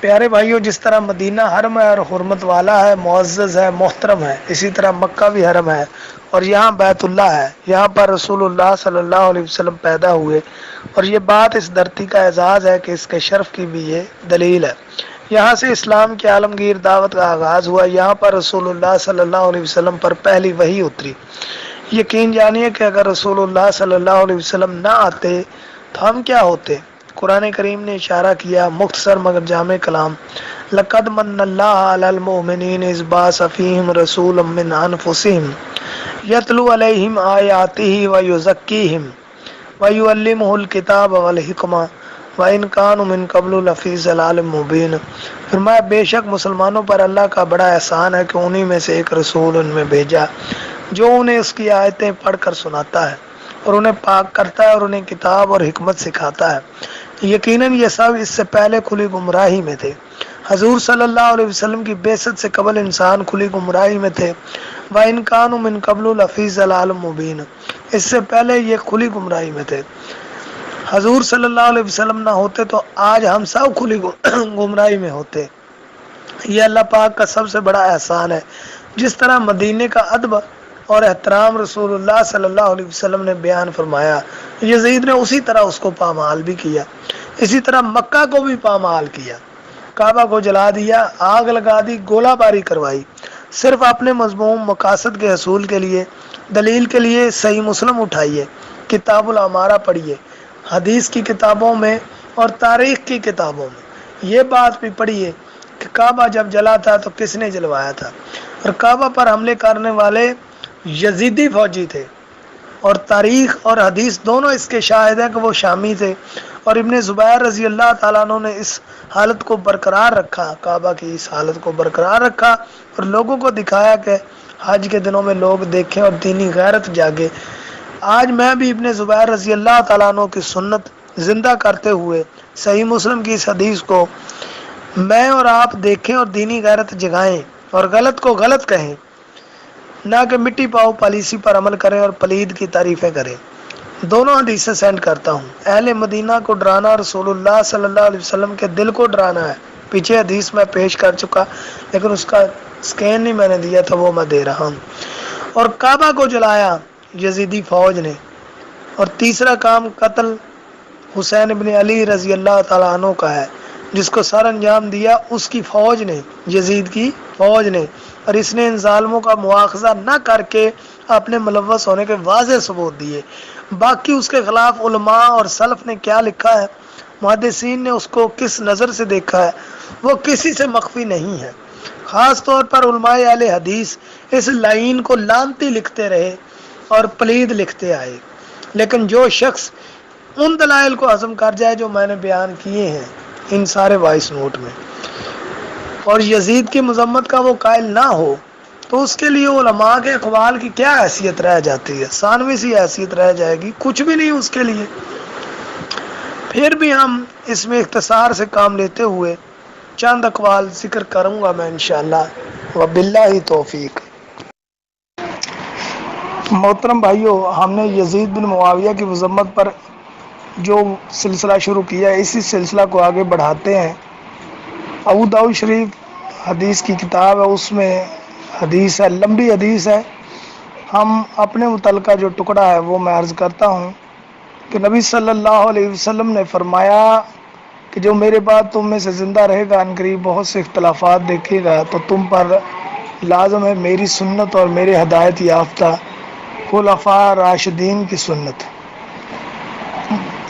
پیارے بھائیوں، جس طرح مدینہ حرم ہے اور حرمت والا ہے، معزز ہے، محترم ہے، اسی طرح مکہ بھی حرم ہے اور یہاں بیت اللہ ہے، یہاں پر رسول اللہ صلی اللہ علیہ وسلم پیدا ہوئے، اور یہ بات اس دھرتی کا اعزاز ہے کہ اس کے شرف کی بھی یہ دلیل ہے۔ یہاں سے اسلام کی عالمگیر دعوت کا آغاز ہوا، یہاں پر رسول اللہ صلی اللہ علیہ وسلم پر پہلی وحی اتری۔ یقین جانیے کہ اگر رسول اللہ صلی اللہ علیہ وسلم نہ آتے تو ہم کیا ہوتے؟ قرآن کریم نے اشارہ کیا، مختصر مگر جامع کلام، لَقَدْ مَنَّ اللَّهُ عَلَى الْمُؤْمِنِينَ إِذْ بَعَثَ فِيهِمْ رَسُولًا مِّنْ أَنفُسِهِمْ يَتْلُو عَلَيْهِمْ آيَاتِهِ وَيُزَكِّيهِمْ وَيُعَلِّمُهُمُ الْكِتَابَ وَالْحِكْمَةَ وَإِنْ كَانُوا مِنْ قَبْلُ لَفِي ضَلَالٍ مُّبِينٍ۔ فرمایا بے شک مسلمانوں پر اللہ کا بڑا احسان ہے کہ انہی میں سے ایک رسول ان میں بھیجا جو انہیں اس کی آیتیں پڑھ کر سناتا ہے اور انہیں پاک کرتا ہے اور انہیں کتاب اور حکمت سکھاتا ہے۔ یقیناً یہ سب اس سے پہلے کھلی گمراہی میں تھے۔ حضور صلی اللہ علیہ وسلم کی بعثت سے قبل انسان کھلی گمراہی میں تھے۔ وَإِنْ كَانُوا مِنْ قَبْلُ لَفِي ضَلَالٍ مُّبِينٍ، اس سے پہلے یہ کھلی گمراہی میں تھے۔ حضور صلی اللہ علیہ وسلم نہ ہوتے تو آج ہم سب کھلی گمراہی میں ہوتے۔ یہ اللہ پاک کا سب سے بڑا احسان ہے۔ جس طرح مدینے کا ادب اور احترام رسول اللہ صلی اللہ علیہ وسلم نے بیان فرمایا، یزید نے اسی طرح اس کو پامال بھی کیا، اسی طرح مکہ کو بھی پامال کیا، کعبہ کو جلا دیا، آگ لگا دی، گولہ باری کروائی، صرف اپنے مذموم مقاصد کے حصول کے لیے۔ دلیل کے لیے صحیح مسلم اٹھائیے، کتاب الامارہ پڑھیے، حدیث کی کتابوں میں اور تاریخ کی کتابوں میں یہ بات بھی پڑھیے کہ کعبہ جب جلا تھا تو کس نے جلوایا تھا، اور کعبہ پر حملے کرنے والے یزیدی فوجی تھے، اور تاریخ اور حدیث دونوں اس کے شاہد ہیں کہ وہ شامی تھے، اور ابن زبیر رضی اللہ تعالیٰ عنہ نے اس حالت کو برقرار رکھا، کعبہ کی اس حالت کو برقرار رکھا اور لوگوں کو دکھایا کہ حج کے دنوں میں لوگ دیکھیں اور دینی غیرت جاگے۔ آج میں بھی ابن زبیر رضی اللہ تعالیٰ عنہ کی سنت زندہ کرتے ہوئے صحیح مسلم کی اس حدیث کو میں اور آپ دیکھیں اور دینی غیرت جگائیں اور غلط کو غلط کہیں، نہ کہ مٹی پاؤ پالیسی پر عمل کریں اور پلید کی تعریفیں کریں۔ دونوں حدیثیں سینڈ کرتا ہوں۔ اہل مدینہ کو ڈرانا رسول اللہ صلی اللہ علیہ وسلم کے دل کو ڈرانا ہے۔ پیچھے حدیث میں پیش کر چکا، لیکن اس کا سکین نہیں میں نے دیا تھا، وہ میں دے رہا ہوں۔ اور کعبہ کو جلایا یزیدی فوج نے، اور تیسرا کام قتل حسین ابن علی رضی اللہ تعالیٰ عنہ کا ہے، جس کو سر انجام دیا اس کی فوج نے، یزید کی فوج نے، اور اس نے ان ظالموں کا مواخذہ نہ کر کے اپنے ملوث ہونے کے واضح ثبوت دیے۔ باقی اس کے خلاف علماء اور سلف نے کیا لکھا ہے، محدثین نے اس کو کس نظر سے دیکھا ہے، وہ کسی سے مخفی نہیں ہے۔ خاص طور پر علماء اہل حدیث اس لائن کو لعنتی لکھتے رہے اور پلید لکھتے آئے، لیکن جو شخص ان دلائل کو ہضم کر جائے جو میں نے بیان کیے ہیں ان سارے وائس نوٹ میں، اور یزید کی مذمت کا وہ قائل نہ ہو، تو اس کے لیے علماء کے اقوال کی کیا حیثیت رہ جاتی ہے؟ ثانوی سی حیثیت رہ جائے گی، کچھ بھی نہیں اس کے لیے۔ پھر بھی ہم اس میں اختصار سے کام لیتے ہوئے چند اقوال ذکر کروں گا میں انشاءاللہ، وباللہ توفیق۔ محترم بھائیوں، ہم نے یزید بن معاویہ کی مذمت پر جو سلسلہ شروع کیا ہے، اسی سلسلہ کو آگے بڑھاتے ہیں۔ ابو داؤد شریف حدیث کی کتاب ہے، اس میں حدیث ہے، لمبی حدیث ہے۔ ہم اپنے متعلقہ جو ٹکڑا ہے وہ میں عرض کرتا ہوں کہ نبی صلی اللہ علیہ وسلم نے فرمایا کہ جو میرے بعد تم میں سے زندہ رہے گا، ان قریب بہت سے اختلافات دیکھے گا، تو تم پر لازم ہے میری سنت اور میرے ہدایت یافتہ خلفاء راشدین کی سنت۔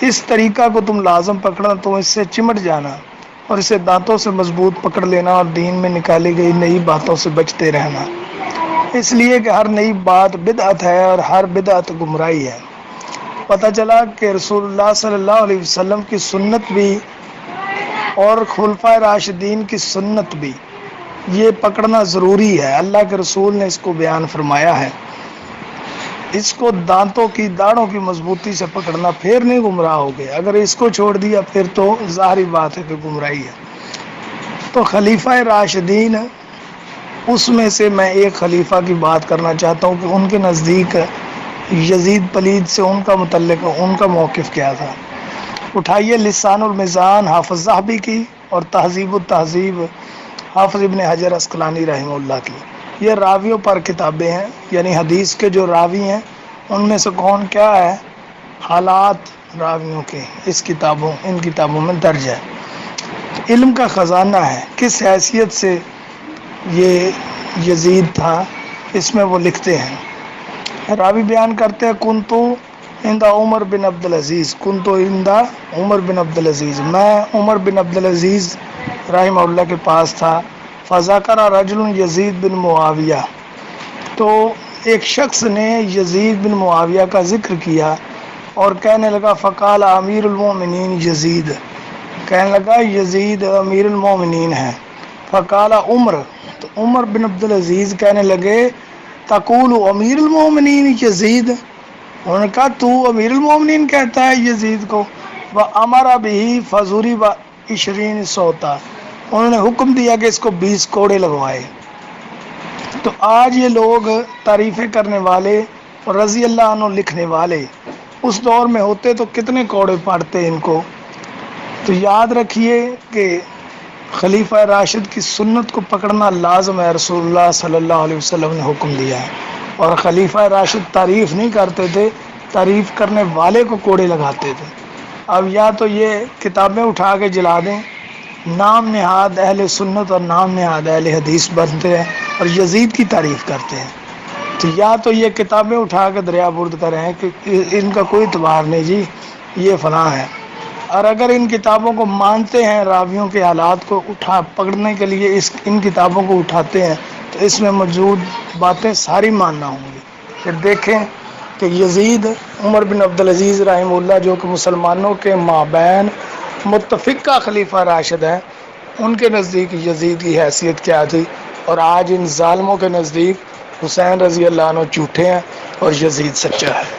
اس طریقہ کو تم لازم پکڑنا، تم اس سے چمٹ جانا اور اسے دانتوں سے مضبوط پکڑ لینا، اور دین میں نکالی گئی نئی باتوں سے بچتے رہنا، اس لیے کہ ہر نئی بات بدعت ہے اور ہر بدعت گمراہی ہے۔ پتہ چلا کہ رسول اللہ صلی اللہ علیہ وسلم کی سنت بھی اور خلفائے راشدین کی سنت بھی یہ پکڑنا ضروری ہے۔ اللہ کے رسول نے اس کو بیان فرمایا ہے، اس کو دانتوں کی داڑھوں کی مضبوطی سے پکڑنا، پھر نہیں گمراہ ہو گئے۔ اگر اس کو چھوڑ دیا پھر تو ظاہری بات ہے کہ گمراہی ہے۔ تو خلیفہ راشدین، اس میں سے میں ایک خلیفہ کی بات کرنا چاہتا ہوں کہ ان کے نزدیک یزید پلید سے ان کا متعلق ان کا موقف کیا تھا۔ اٹھائیے لسان المیزان حافظ ذہبی کی اور تہذیب التہذیب حافظ ابن حجر عسقلانی رحمہ اللہ کی۔ یہ راویوں پر کتابیں ہیں، یعنی حدیث کے جو راوی ہیں ان میں سے کون کیا ہے، حالات راویوں کے ان کتابوں میں درج ہے۔ علم کا خزانہ ہے، کس حیثیت سے یہ یزید تھا اس میں وہ لکھتے ہیں۔ راوی بیان کرتے ہیں کنتو عندہ عمر بن عبدالعزیز، کنتو عندہ عمر بن عبدالعزیز، میں عمر بن عبدالعزیز رحمہ اللہ کے پاس تھا۔ فذکر رجل یزید بن معاویہ، تو ایک شخص نے یزید بن معاویہ کا ذکر کیا اور کہنے لگا فقال امیر المومنین یزید، کہنے لگا یزید امیر المومنین ہے۔ فقال عمر، تو عمر بن عبدالعزیز کہنے لگے تقول امیر المومنین یزید، انہوں نے کہا تو امیر المومنین کہتا ہے یزید کو۔ وَأَمَرَ بِهِ فَضُرِبَ 20 صوتا، انہوں نے حکم دیا کہ اس کو 20 کوڑے لگوائے۔ تو آج یہ لوگ تعریفیں کرنے والے اور رضی اللہ عنہ لکھنے والے اس دور میں ہوتے تو کتنے کوڑے پڑتے ان کو۔ تو یاد رکھیے کہ خلیفہ راشد کی سنت کو پکڑنا لازم ہے، رسول اللہ صلی اللہ علیہ وسلم نے حکم دیا ہے۔ اور خلیفہ راشد تعریف نہیں کرتے تھے، تعریف کرنے والے کو کوڑے لگاتے تھے۔ اب یا تو یہ کتابیں اٹھا کے جلا دیں، نام نہاد اہل سنت اور نام نہاد اہل حدیث بنتے ہیں اور یزید کی تعریف کرتے ہیں، تو یا تو یہ کتابیں اٹھا کے دریا برد کریں کہ ان کا کوئی اعتبار نہیں جی یہ فلاں ہے، اور اگر ان کتابوں کو مانتے ہیں راویوں کے حالات کو پکڑنے کے لیے ان کتابوں کو اٹھاتے ہیں تو اس میں موجود باتیں ساری ماننا ہوں گی۔ پھر دیکھیں کہ یزید عمر بن عبدالعزیز رحمہ اللہ جو کہ مسلمانوں کے مابین متفقہ خلیفہ راشد ہیں، ان کے نزدیک یزید کی حیثیت کیا تھی، اور آج ان ظالموں کے نزدیک حسین رضی اللہ عنہ جھوٹے ہیں اور یزید سچا ہے۔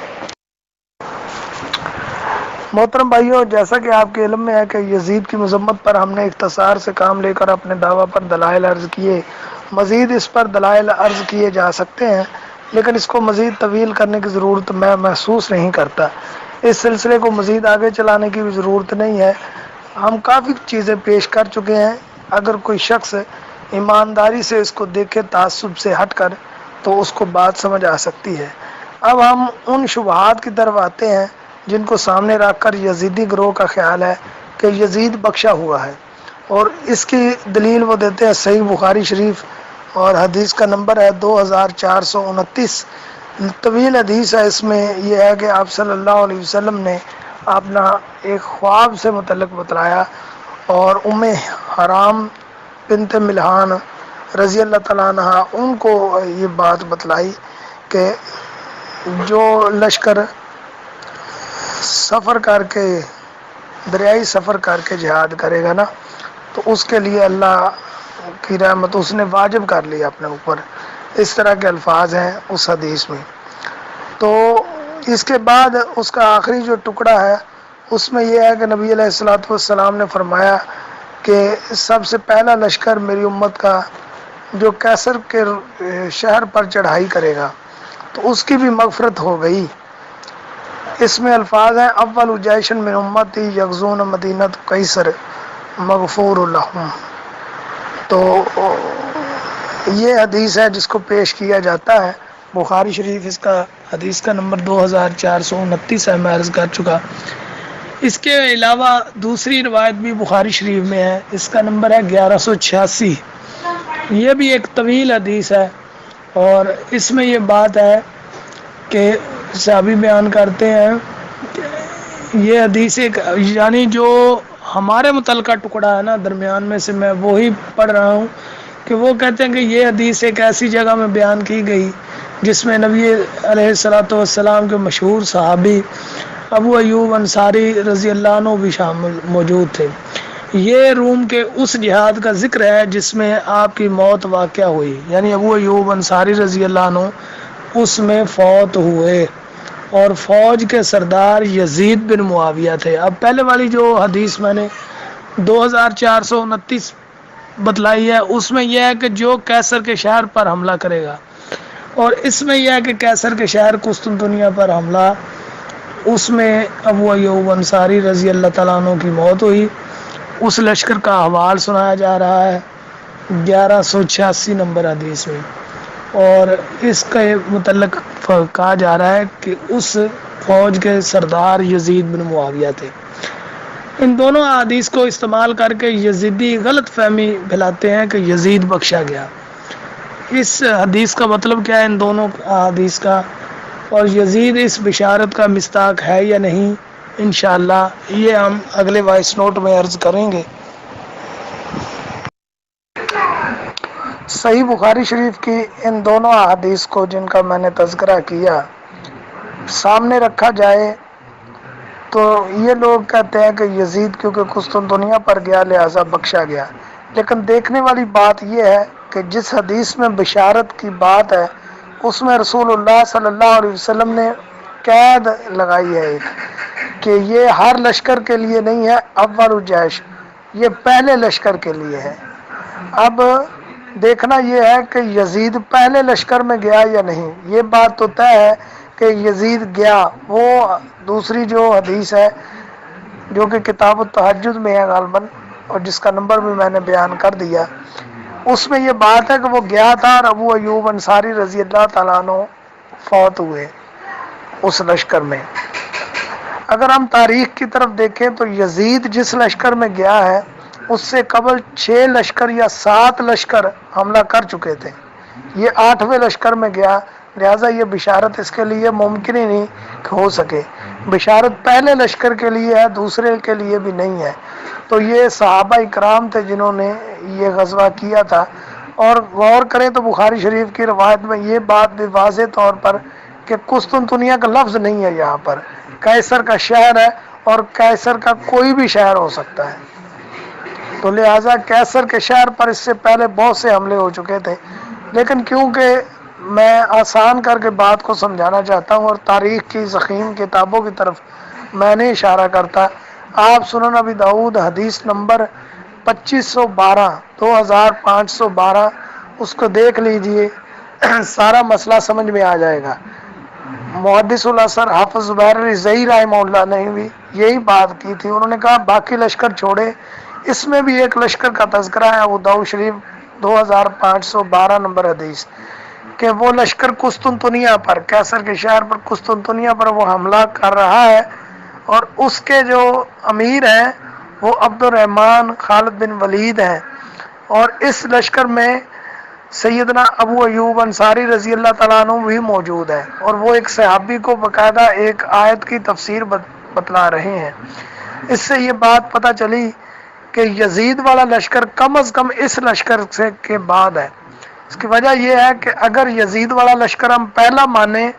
محترم بھائیوں، جیسا کہ آپ کے علم میں ہے کہ یزید کی مذمت پر ہم نے اختصار سے کام لے کر اپنے دعویٰ پر دلائل عرض کیے، مزید اس پر دلائل عرض کیے جا سکتے ہیں، لیکن اس کو مزید طویل کرنے کی ضرورت میں محسوس نہیں کرتا۔ اس سلسلے کو مزید آگے چلانے کی بھی ضرورت نہیں ہے، ہم کافی چیزیں پیش کر چکے ہیں۔ اگر کوئی شخص ایمانداری سے اس کو دیکھے تعصب سے ہٹ کر تو اس کو بات سمجھ آ سکتی ہے۔ اب ہم ان شبہات کی طرف آتے ہیں جن کو سامنے رکھ کر یزیدی گروہ کا خیال ہے کہ یزید بخشا ہوا ہے، اور اس کی دلیل وہ دیتے ہیں صحیح بخاری شریف، اور حدیث کا نمبر ہے 2429۔ طویل حدیث ہے، اس میں یہ ہے کہ آپ صلی اللہ علیہ وسلم نے اپنا ایک خواب سے متعلق بتلایا، اور ام حرام بنت ملحان رضی اللہ تعالیٰ عنہ ان کو یہ بات بتلائی کہ جو لشکر سفر کر کے دریائی سفر کر کے جہاد کرے گا نا تو اس کے لیے اللہ کی رحمت اس نے واجب کر لی اپنے اوپر، اس طرح کے الفاظ ہیں اس حدیث میں۔ تو اس کے بعد اس کا آخری جو ٹکڑا ہے اس میں یہ ہے کہ نبی علیہ الصلوۃ والسلام نے فرمایا کہ سب سے پہلا لشکر میری امت کا جو کیسر کے شہر پر چڑھائی کرے گا تو اس کی بھی مغفرت ہو گئی۔ اس میں الفاظ ہیں اول جیشن من امتی یغزون مدینۃ قیصر مغفور لہم۔ تو یہ حدیث ہے جس کو پیش کیا جاتا ہے، بخاری شریف اس کا حدیث کا نمبر 2429 ہے، میں عرض کر چکا۔ اس کے علاوہ دوسری روایت بھی بخاری شریف میں ہے، اس کا نمبر ہے 1186۔ یہ بھی ایک طویل حدیث ہے، اور اس میں یہ بات ہے کہ صحابی بیان کرتے ہیں کہ یہ حدیث ایک یعنی جو ہمارے متعلقہ ٹکڑا ہے نا درمیان میں سے میں وہی پڑھ رہا ہوں کہ وہ کہتے ہیں کہ یہ حدیث ایک ایسی جگہ میں بیان کی گئی جس میں نبی علیہ الصلوۃ والسلام کے مشہور صحابی ابو ایوب انصاری رضی اللہ عنہ بھی شامل موجود تھے۔ یہ روم کے اس جہاد کا ذکر ہے جس میں آپ کی موت واقع ہوئی، یعنی ابو ایوب انصاری رضی اللہ عنہ اس میں فوت ہوئے، اور فوج کے سردار یزید بن معاویہ تھے۔ اب پہلے والی جو حدیث میں نے 2429 بتلائی ہے اس میں یہ ہے کہ جو کیسر کے شہر پر حملہ کرے گا، اور اس میں یہ ہے کہ کیسر کے شہر قسطنطنیہ پر حملہ، اس میں ابو ایوب انصاری رضی اللہ تعالیٰ عنہ کی موت ہوئی۔ اس لشکر کا حوال سنایا جا رہا ہے 1186 نمبر حدیث میں، اور اس کے متعلق کہا جا رہا ہے کہ اس فوج کے سردار یزید بن معاویہ تھے۔ ان دونوں احادیث کو استعمال کر کے یزیدی غلط فہمی پھیلاتے ہیں کہ یزید بخشا گیا۔ اس حدیث کا مطلب کیا ہے ان دونوں احادیث کا، اور یزید اس بشارت کا مصداق ہے یا نہیں، انشاءاللہ یہ ہم اگلے وائس نوٹ میں عرض کریں گے۔ صحیح بخاری شریف کی ان دونوں احادیث کو جن کا میں نے تذکرہ کیا سامنے رکھا جائے تو یہ لوگ کہتے ہیں کہ یزید کیونکہ قسطنطنیہ پر گیا لہذا بخشا گیا، لیکن دیکھنے والی بات یہ ہے کہ جس حدیث میں بشارت کی بات ہے اس میں رسول اللہ صلی اللہ علیہ وسلم نے قید لگائی ہے ایک، کہ یہ ہر لشکر کے لیے نہیں ہے، اول الجیش، یہ پہلے لشکر کے لیے ہے۔ اب دیکھنا یہ ہے کہ یزید پہلے لشکر میں گیا یا نہیں، یہ بات تو طے ہے کہ یزید گیا۔ وہ دوسری جو حدیث ہے جو کہ کتاب التہجد میں ہے غالباً، اور جس کا نمبر بھی میں نے بیان کر دیا، اس میں یہ بات ہے کہ وہ گیا تھا اور ابو ایوب انصاری رضی اللہ تعالیٰ عنہ فوت ہوئے اس لشکر میں۔ اگر ہم تاریخ کی طرف دیکھیں تو یزید جس لشکر میں گیا ہے اس سے قبل 6 لشکر یا 7 لشکر حملہ کر چکے تھے، یہ 8ویں لشکر میں گیا، لہٰذا یہ بشارت اس کے لیے ممکن ہی نہیں کہ ہو سکے۔ بشارت پہلے لشکر کے لیے ہے، دوسرے کے لیے بھی نہیں ہے۔ تو یہ صحابہ اکرام تھے جنہوں نے یہ غزوہ کیا تھا، اور غور کریں تو بخاری شریف کی روایت میں یہ بات بھی واضح طور پر کہ قسطنطنیہ کا لفظ نہیں ہے، یہاں پر قیصر کا شہر ہے، اور قیصر کا کوئی بھی شہر ہو سکتا ہے، تو لہٰذا قیصر کے شہر پر اس سے پہلے بہت سے حملے ہو چکے تھے۔ لیکن کیونکہ میں آسان کر کے بات کو سمجھانا چاہتا ہوں اور تاریخ کی ضخیم کتابوں کی طرف میں نے اشارہ کرتا، آپ سنن ابی داؤد حدیث نمبر 2512 2512 اس کو دیکھ لیجئے، سارا مسئلہ سمجھ میں آ جائے گا۔ محدث الاثر حافظ زبیر رضی رحمہ اللہ نے بھی یہی بات کی تھی، انہوں نے کہا باقی لشکر چھوڑے، اس میں بھی ایک لشکر کا تذکرہ ہے ابو داؤد شریف 2512 نمبر حدیث، کہ وہ لشکر قسطنطنیہ پر، قیصر کے شہر پر قسطنطنیہ پر وہ حملہ کر رہا ہے، اور اس کے جو امیر ہیں وہ عبد الرحمن خالد بن ولید ہیں، اور اس لشکر میں سیدنا ابو ایوب انصاری رضی اللہ تعالیٰ عنہ بھی موجود ہے، اور وہ ایک صحابی کو باقاعدہ ایک آیت کی تفسیر بتلا رہے ہیں۔ اس سے یہ بات پتہ چلی کہ یزید والا لشکر کم از کم اس لشکر سے کے بعد ہے۔ اس کی وجہ یہ ہے کہ اگر یزید والا لشکر ہم پہلا مانیں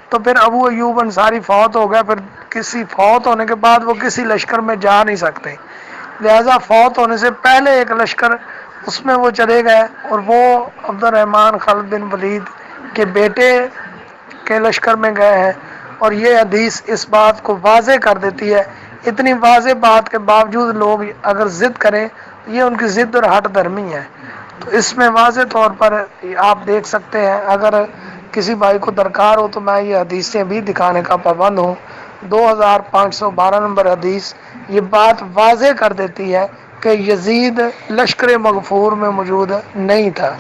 تو پھر ابو ایوب انصاری فوت ہو گیا، پھر کسی فوت ہونے کے بعد وہ کسی لشکر میں جا نہیں سکتے، لہذا فوت ہونے سے پہلے ایک لشکر اس میں وہ چلے گئے، اور وہ عبد الرحمن خالد بن ولید کے بیٹے کے لشکر میں گئے ہیں، اور یہ حدیث اس بات کو واضح کر دیتی ہے۔ اتنی واضح بات کے باوجود لوگ اگر ضد کریں تو یہ ان کی ضد اور ہٹ دھرمی ہے۔ تو اس میں واضح طور پر آپ دیکھ سکتے ہیں، اگر کسی بھائی کو درکار ہو تو میں یہ حدیثیں بھی دکھانے کا پابند ہوں۔ 2512 نمبر حدیث یہ بات واضح کر دیتی ہے کہ یزید لشکر مغفور میں موجود نہیں تھا۔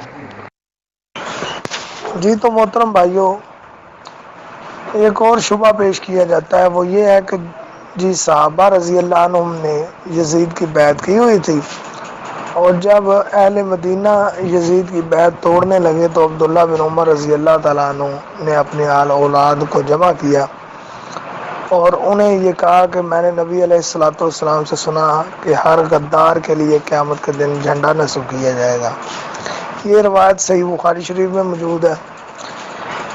جی تو محترم بھائیوں، ایک اور شبہ پیش کیا جاتا ہے، وہ یہ ہے کہ جی صحابہ رضی اللہ عنہم نے یزید کی بیعت کی ہوئی تھی، اور جب اہل مدینہ یزید کی بیعت توڑنے لگے تو عبداللہ بن عمر رضی اللہ تعالیٰ عنہ نے اپنے آل اولاد کو جمع کیا اور انہیں یہ کہا کہ میں نے نبی علیہ الصلوۃ والسلام سے سنا کہ ہر غدار کے لیے قیامت کے دن جھنڈا نصب کیا جائے گا۔ یہ روایت صحیح بخاری شریف میں موجود ہے۔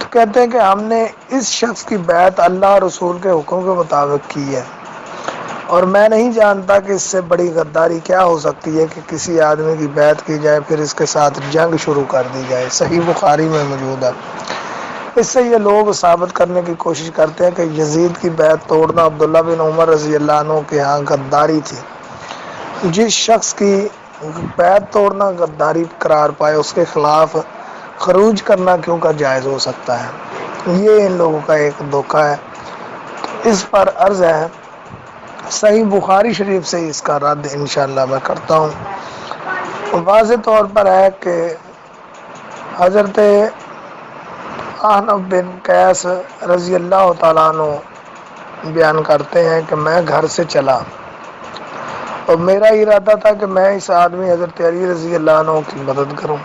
تو کہتے ہیں کہ ہم نے اس شخص کی بیعت اللہ رسول کے حکم کے مطابق کی ہے، اور میں نہیں جانتا کہ اس سے بڑی غداری کیا ہو سکتی ہے کہ کسی آدمی کی بیعت کی جائے پھر اس کے ساتھ جنگ شروع کر دی جائے۔ صحیح بخاری میں موجود ہے۔ اس سے یہ لوگ ثابت کرنے کی کوشش کرتے ہیں کہ یزید کی بیعت توڑنا عبداللہ بن عمر رضی اللہ عنہ کے ہاں غداری تھی۔ جس شخص کی بیعت توڑنا غداری قرار پائے اس کے خلاف خروج کرنا کیوں کا جائز ہو سکتا ہے؟ یہ ان لوگوں کا ایک دھوکہ ہے۔ اس پر عرض ہے، صحیح بخاری شریف سے اس کا رد انشاءاللہ میں کرتا ہوں۔ واضح طور پر ہے کہ حضرت احنف بن قیس رضی اللہ تعالیٰ عنہ بیان کرتے ہیں کہ میں گھر سے چلا اور میرا ارادہ تھا کہ میں اس آدمی حضرت علی رضی اللہ عنہ کی مدد کروں۔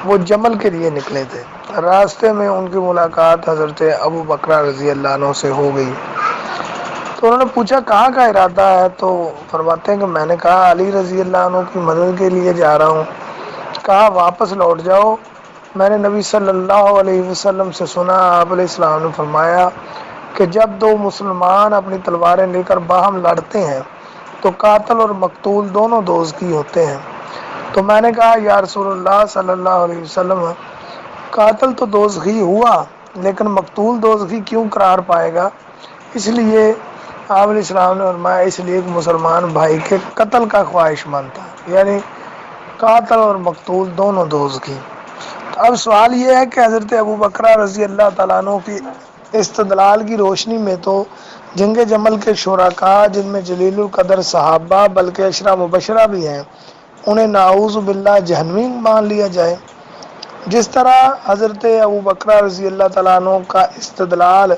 وہ جمل کے لیے نکلے تھے۔ راستے میں ان کی ملاقات حضرت ابو بکر رضی اللہ عنہ سے ہو گئی، تو انہوں نے پوچھا کہاں کا ارادہ ہے؟ تو فرماتے ہیں کہ میں نے کہا علی رضی اللہ عنہ کی مدد کے لیے جا رہا ہوں۔ کہا واپس لوٹ جاؤ، میں نے نبی صلی اللہ علیہ وسلم سے سنا، آپ علیہ السلام نے فرمایا کہ جب دو مسلمان اپنی تلواریں لے کر باہم لڑتے ہیں تو قاتل اور مقتول دونوں دوزخی ہوتے ہیں۔ تو میں نے کہا یا رسول اللہ صلی اللہ علیہ وسلم، قاتل تو دوزخی ہوا لیکن مقتول دوزخی کیوں قرار پائے گا؟ اس لیے آپ علیہ السلام نے فرمایا اس لیے کہ مسلمان بھائی کے قتل کا خواہش مند تھا، یعنی قاتل اور مقتول دونوں دوزخی۔ اب سوال یہ ہے کہ حضرت ابو بکر رضی اللہ تعالیٰ عنہ کی استدلال کی روشنی میں تو جنگ جمل کے شرکاء جن میں جلیل القدر صحابہ بلکہ عشرہ مبشرہ بھی ہیں، انہیں نعوذ باللہ جہنمی مان لیا جائے؟ جس طرح حضرت ابو بکر رضی اللہ تعالیٰ عنہ کا استدلال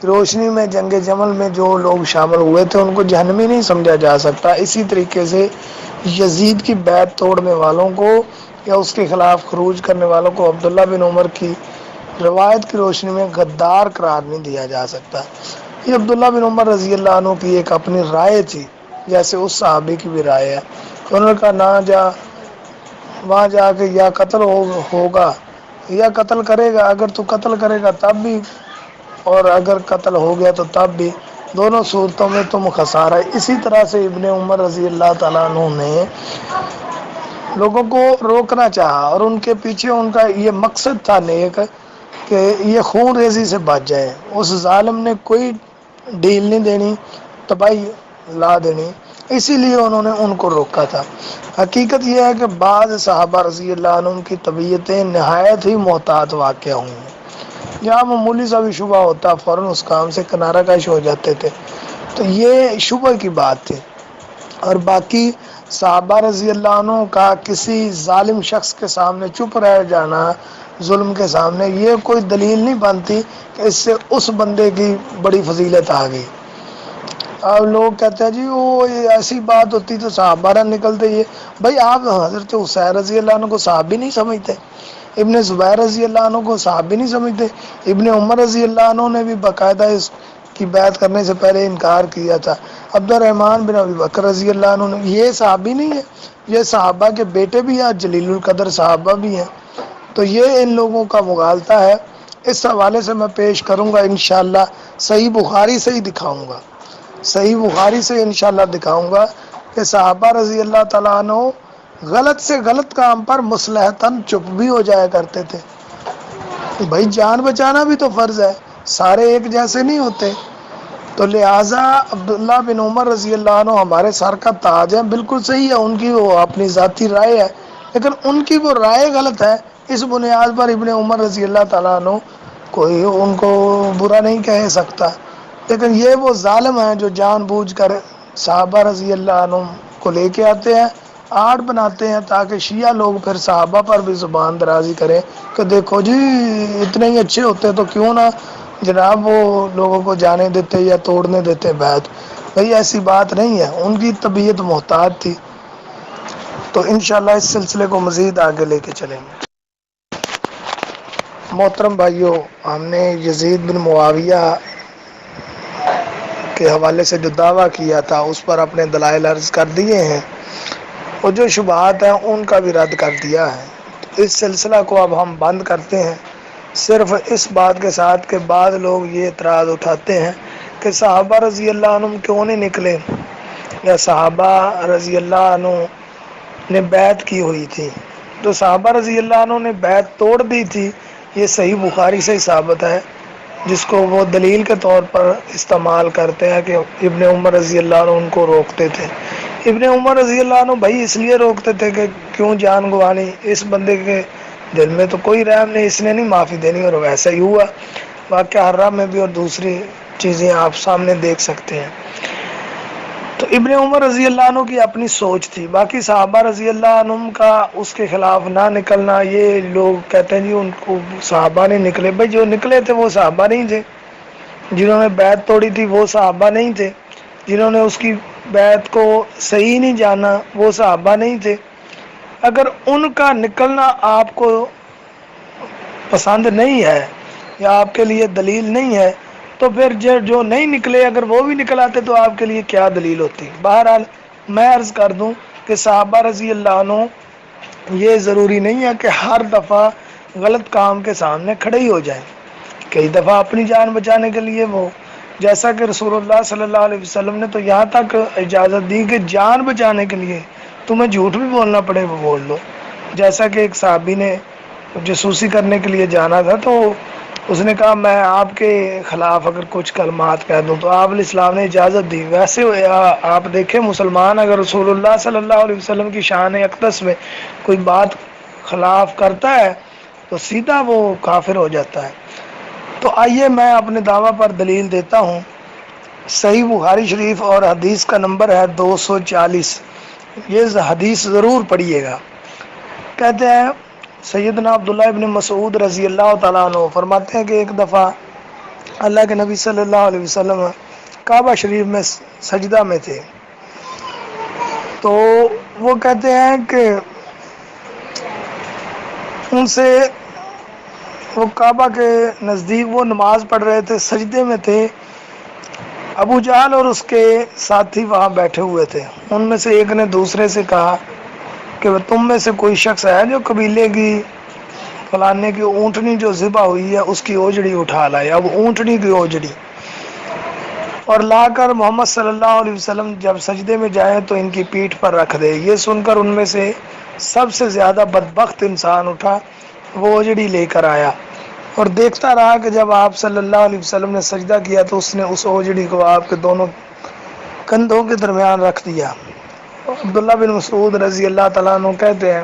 کی روشنی میں جنگ جمل میں جو لوگ شامل ہوئے تھے ان کو جہنمی نہیں سمجھا جا سکتا، اسی طریقے سے یزید کی بیعت توڑنے والوں کو یا اس کے خلاف خروج کرنے والوں کو عبداللہ بن عمر کی روایت کی روشنی میں غدار قرار نہیں دیا جا سکتا۔ یہ عبداللہ بن عمر رضی اللہ عنہ کی ایک اپنی رائے تھی، جیسے اس صحابی کی بھی رائے ہے۔ انہوں نے کہا نہ جا، وہاں جا کے یا قتل ہوگا یا قتل کرے گا، اگر تو قتل کرے گا تب بھی اور اگر قتل ہو گیا تو تب بھی، دونوں صورتوں میں تم خسارہ۔ اسی طرح سے ابن عمر رضی اللہ تعالیٰ عنہ نے لوگوں کو روکنا چاہا اور ان کے پیچھے ان کا یہ مقصد تھا نیک کہ یہ خون ریزی سے بچ جائے، اس ظالم نے کوئی ڈیل نہیں دینی، تباہی لا دینی، اسی لیے انہوں نے ان کو روکا تھا۔ حقیقت یہ ہے کہ بعض صحابہ رضی اللہ عنہ کی طبیعتیں نہایت ہی محتاط واقع ہوئی ہیں، جہاں معمولی سا بھی شبہ ہوتا فوراً اس کام سے کنارہ کش ہو جاتے تھے، تو یہ شبہ کی بات تھی۔ اور باقی صحابہ رضی اللہ عنہ کا کسی ظالم شخص کے سامنے چپ رہ جانا، ظلم کے سامنے، یہ کوئی دلیل نہیں بنتی کہ اس سے اس بندے کی بڑی فضیلت آ گئی۔ اب لوگ کہتے ہیں جی وہ ایسی بات ہوتی تو صحابہ نہ نکلتے، یہ بھائی آپ حضرت حسین رضی اللہ عنہ کو صحابی نہیں سمجھتے؟ ابن زبیر رضی اللہ عنہ کو صحابی نہیں سمجھتے؟ ابن عمر رضی اللہ عنہ نے بھی باقاعدہ اس کی بیعت کرنے سے پہلے انکار کیا تھا۔ عبد الرحمن بن ابی بکر رضی اللہ عنہ نے، یہ صحابی نہیں ہے؟ یہ صحابہ کے بیٹے بھی ہیں، جلیل القدر صحابہ بھی ہیں، تو یہ ان لوگوں کا مغالطہ ہے۔ اس حوالے سے میں پیش کروں گا انشاءاللہ، صحیح بخاری سے ہی دکھاؤں گا، صحیح بخاری سے انشاءاللہ دکھاؤں گا کہ صحابہ رضی اللہ تعالیٰ عنہ غلط سے غلط کام پر مصلحتاً چپ بھی ہو جایا کرتے تھے۔ بھائی جان بچانا بھی تو فرض ہے، سارے ایک جیسے نہیں ہوتے، تو لہٰذا عبداللہ بن عمر رضی اللہ عنہ ہمارے سر کا تاج ہے، بالکل صحیح ہے، ان کی وہ اپنی ذاتی رائے ہے، لیکن ان کی وہ رائے غلط ہے، اس بنیاد پر ابن عمر رضی اللہ تعالیٰ عنہ کوئی ان کو برا نہیں کہہ سکتا۔ لیکن یہ وہ ظالم ہیں جو جان بوجھ کر صحابہ رضی اللہ عنہ کو لے کے آتے ہیں، آڑ بناتے ہیں تاکہ شیعہ لوگ پھر صحابہ پر بھی زبان درازی کریں کہ دیکھو جی اتنے ہی اچھے ہوتے تو کیوں نہ جناب وہ لوگوں کو جانے دیتے یا توڑنے دیتے بیعت۔ بھائی ایسی بات نہیں ہے، ان کی طبیعت محتاط تھی۔ تو انشاءاللہ اس سلسلے کو مزید آگے لے کے چلیں گے۔ محترم بھائیوں، ہم نے یزید بن معاویہ کے حوالے سے جو دعویٰ کیا تھا اس پر اپنے دلائل عرض کر دیے ہیں، اور جو شبہات ہیں ان کا بھی رد کر دیا ہے۔ اس سلسلہ کو اب ہم بند کرتے ہیں، صرف اس بات کے ساتھ کہ بعض لوگ یہ اعتراض اٹھاتے ہیں کہ صحابہ رضی اللہ عنہ کیوں نہیں نکلے، یا صحابہ رضی اللہ عنہ نے بیعت کی ہوئی تھی تو صحابہ رضی اللہ عنہ نے بیعت توڑ دی تھی، یہ صحیح بخاری سے ثابت ہے، جس کو وہ دلیل کے طور پر استعمال کرتے ہیں کہ ابن عمر رضی اللہ عنہ ان کو روکتے تھے۔ ابن عمر رضی اللہ عنہ بھائی اس لیے روکتے تھے کہ کیوں جان گوانی، اس بندے کے دل میں تو کوئی رحم نہیں، اس نے نہیں معافی دینی، اور ویسا ہی ہوا واقعہ حرہ میں بھی، اور دوسری چیزیں آپ سامنے دیکھ سکتے ہیں۔ تو ابن عمر رضی اللہ عنہ کی اپنی سوچ تھی، باقی صحابہ رضی اللہ عنہ کا اس کے خلاف نہ نکلنا۔ یہ لوگ کہتے ہیں جی ان کو صحابہ نہیں نکلے، بھائی جو نکلے تھے وہ صحابہ نہیں تھے، جنہوں نے بیعت توڑی تھی وہ صحابہ نہیں تھے، جنہوں نے اس کی بیعت کو صحیح نہیں جانا وہ صحابہ نہیں تھے۔ اگر ان کا نکلنا آپ کو پسند نہیں ہے یا آپ کے لیے دلیل نہیں ہے، تو پھر جو نہیں نکلے اگر وہ بھی نکل آتے تو آپ کے لیے کیا دلیل ہوتی۔ بہرحال میں عرض کر دوں کہ صحابہ رضی اللہ عنہ یہ ضروری نہیں ہے کہ ہر دفعہ غلط کام کے سامنے کھڑے ہی ہو جائیں، کئی دفعہ اپنی جان بچانے کے لیے وہ، جیسا کہ رسول اللہ صلی اللہ علیہ وسلم نے تو یہاں تک اجازت دی کہ جان بچانے کے لیے تمہیں جھوٹ بھی بولنا پڑے وہ بول لو۔ جیسا کہ ایک صحابی نے جاسوسی کرنے کے لیے جانا تھا، تو اس نے کہا میں آپ کے خلاف اگر کچھ کلمات کہہ دوں تو آپ علیہ السلام نے اجازت دی۔ ویسے آپ دیکھیں مسلمان اگر رسول اللہ صلی اللہ علیہ وسلم کی شان اقدس میں کوئی بات خلاف کرتا ہے تو سیدھا وہ کافر ہو جاتا ہے۔ تو آئیے میں اپنے دعویٰ پر دلیل دیتا ہوں۔ صحیح بخاری شریف اور حدیث کا نمبر ہے 240، یہ حدیث ضرور پڑھیے گا۔ کہتے ہیں سیدنا عبداللہ ابن مسعود رضی اللہ تعالیٰ عنہ فرماتے ہیں کہ ایک دفعہ اللہ کے نبی صلی اللہ علیہ وسلم کعبہ شریف میں سجدہ میں تھے، تو وہ کہتے ہیں کہ ان سے وہ کعبہ کے نزدیک وہ نماز پڑھ رہے تھے، سجدے میں تھے، ابو جہل اور اس کے ساتھی وہاں بیٹھے ہوئے تھے۔ ان میں سے ایک نے دوسرے سے کہا کہ تم میں سے کوئی شخص ہے جو قبیلے کی فلانے کی اونٹنی جو ذبح ہوئی ہے اس کی اوجڑی اٹھا لائے۔ اب اونٹنی کی اوجڑی اور لا کر محمد صلی اللہ علیہ وسلم جب سجدے میں جائیں تو ان کی پیٹھ پر رکھ دے۔ یہ سن کر ان میں سے سب سے زیادہ بدبخت انسان اٹھا، وہ اوجڑی لے کر آیا اور دیکھتا رہا کہ جب آپ صلی اللہ علیہ وسلم نے سجدہ کیا تو اس نے اس اوجڑی کو آپ کے دونوں کندھوں کے درمیان رکھ دیا۔ عبداللہ بن مسعود رضی اللہ تعالیٰ عنہ کہتے ہیں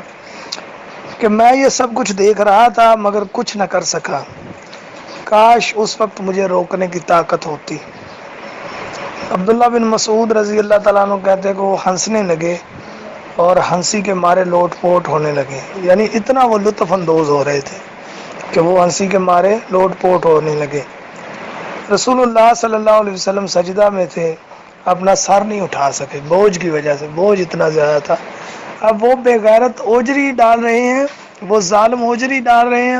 کہ میں یہ سب کچھ دیکھ رہا تھا مگر کچھ نہ کر سکا، کاش اس وقت مجھے روکنے کی طاقت ہوتی۔ عبداللہ بن مسعود رضی اللہ تعالیٰ عنہ کہتے ہیں کہ وہ ہنسنے لگے اور ہنسی کے مارے لوٹ پوٹ ہونے لگے، یعنی اتنا وہ لطف اندوز ہو رہے تھے کہ وہ ہنسی کے مارے لوٹ پوٹ ہونے لگے۔ رسول اللہ صلی اللہ علیہ وسلم سجدہ میں تھے، اپنا سر نہیں اٹھا سکے بوجھ کی وجہ سے، بوجھ اتنا زیادہ تھا۔ اب وہ بے غیرت اوجری ڈال رہے ہیں، وہ ظالم اوجری ڈال رہے ہیں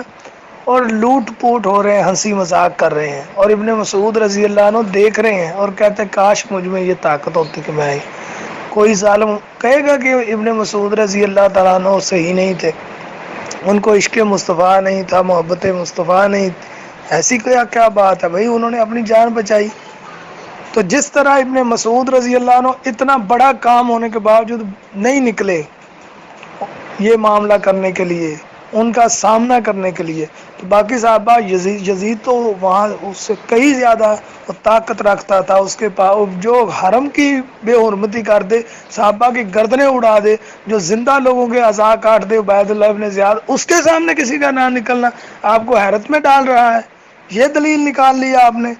اور لوٹ پوٹ ہو رہے ہیں، ہنسی مذاق کر رہے ہیں، اور ابن مسعود رضی اللہ عنہ دیکھ رہے ہیں اور کہتے ہیں کاش مجھ میں یہ طاقت ہوتی کہ میں کوئی ظالم کہے گا کہ ابن مسعود رضی اللہ تعالیٰ عنہ صحیح نہیں تھے، ان کو عشق مصطفیٰ نہیں تھا، محبت مصطفیٰ نہیں، ایسی کیا بات ہے بھائی، انہوں نے اپنی جان بچائی۔ تو جس طرح ابن مسعود رضی اللہ عنہ اتنا بڑا کام ہونے کے باوجود نہیں نکلے یہ معاملہ کرنے کے لیے، ان کا سامنا کرنے کے لیے، تو باقی صحابہ یزید تو وہاں اس سے کئی زیادہ طاقت رکھتا تھا، اس کے جو حرم کی بے حرمتی کر دے، صحابہ کی گردنیں اڑا دے، جو زندہ لوگوں کے اعضاء کاٹ دے، عبید اللہ ابن زیاد، اس کے سامنے کسی کا نہ نکلنا آپ کو حیرت میں ڈال رہا ہے۔ یہ دلیل نکال لیا آپ نے،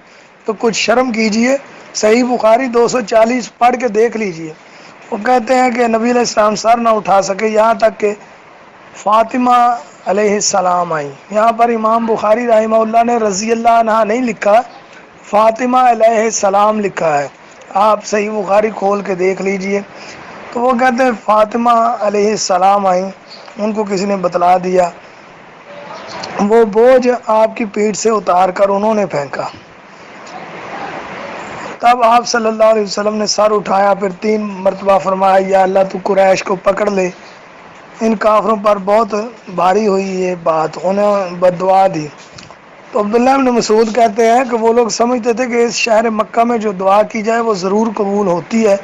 تو کچھ شرم کیجئے۔ صحیح بخاری 240 پڑھ کے دیکھ لیجئے۔ وہ کہتے ہیں کہ نبی علیہ السلام سر نہ اٹھا سکے یہاں تک کہ فاطمہ علیہ السلام آئی۔ یہاں پر امام بخاری رحمہ اللہ نے رضی اللہ عنہ نہیں لکھا، فاطمہ علیہ السلام لکھا ہے، آپ صحیح بخاری کھول کے دیکھ لیجئے۔ تو وہ کہتے ہیں فاطمہ علیہ السلام آئیں، ان کو کسی نے بتلا دیا، وہ بوجھ آپ کی پیٹھ سے اتار کر انہوں نے پھینکا۔ تب آپ صلی اللہ علیہ وسلم نے سر اٹھایا، پھر 3 مرتبہ فرمایا یا اللہ تو قریش کو پکڑ لے، ان کافروں پر بہت بھاری ہوئی یہ بات، انہیں بد دعا دی۔ تو عبداللہ ابن مسعود کہتے ہیں کہ وہ لوگ سمجھتے تھے کہ اس شہر مکہ میں جو دعا کی جائے وہ ضرور قبول ہوتی ہے۔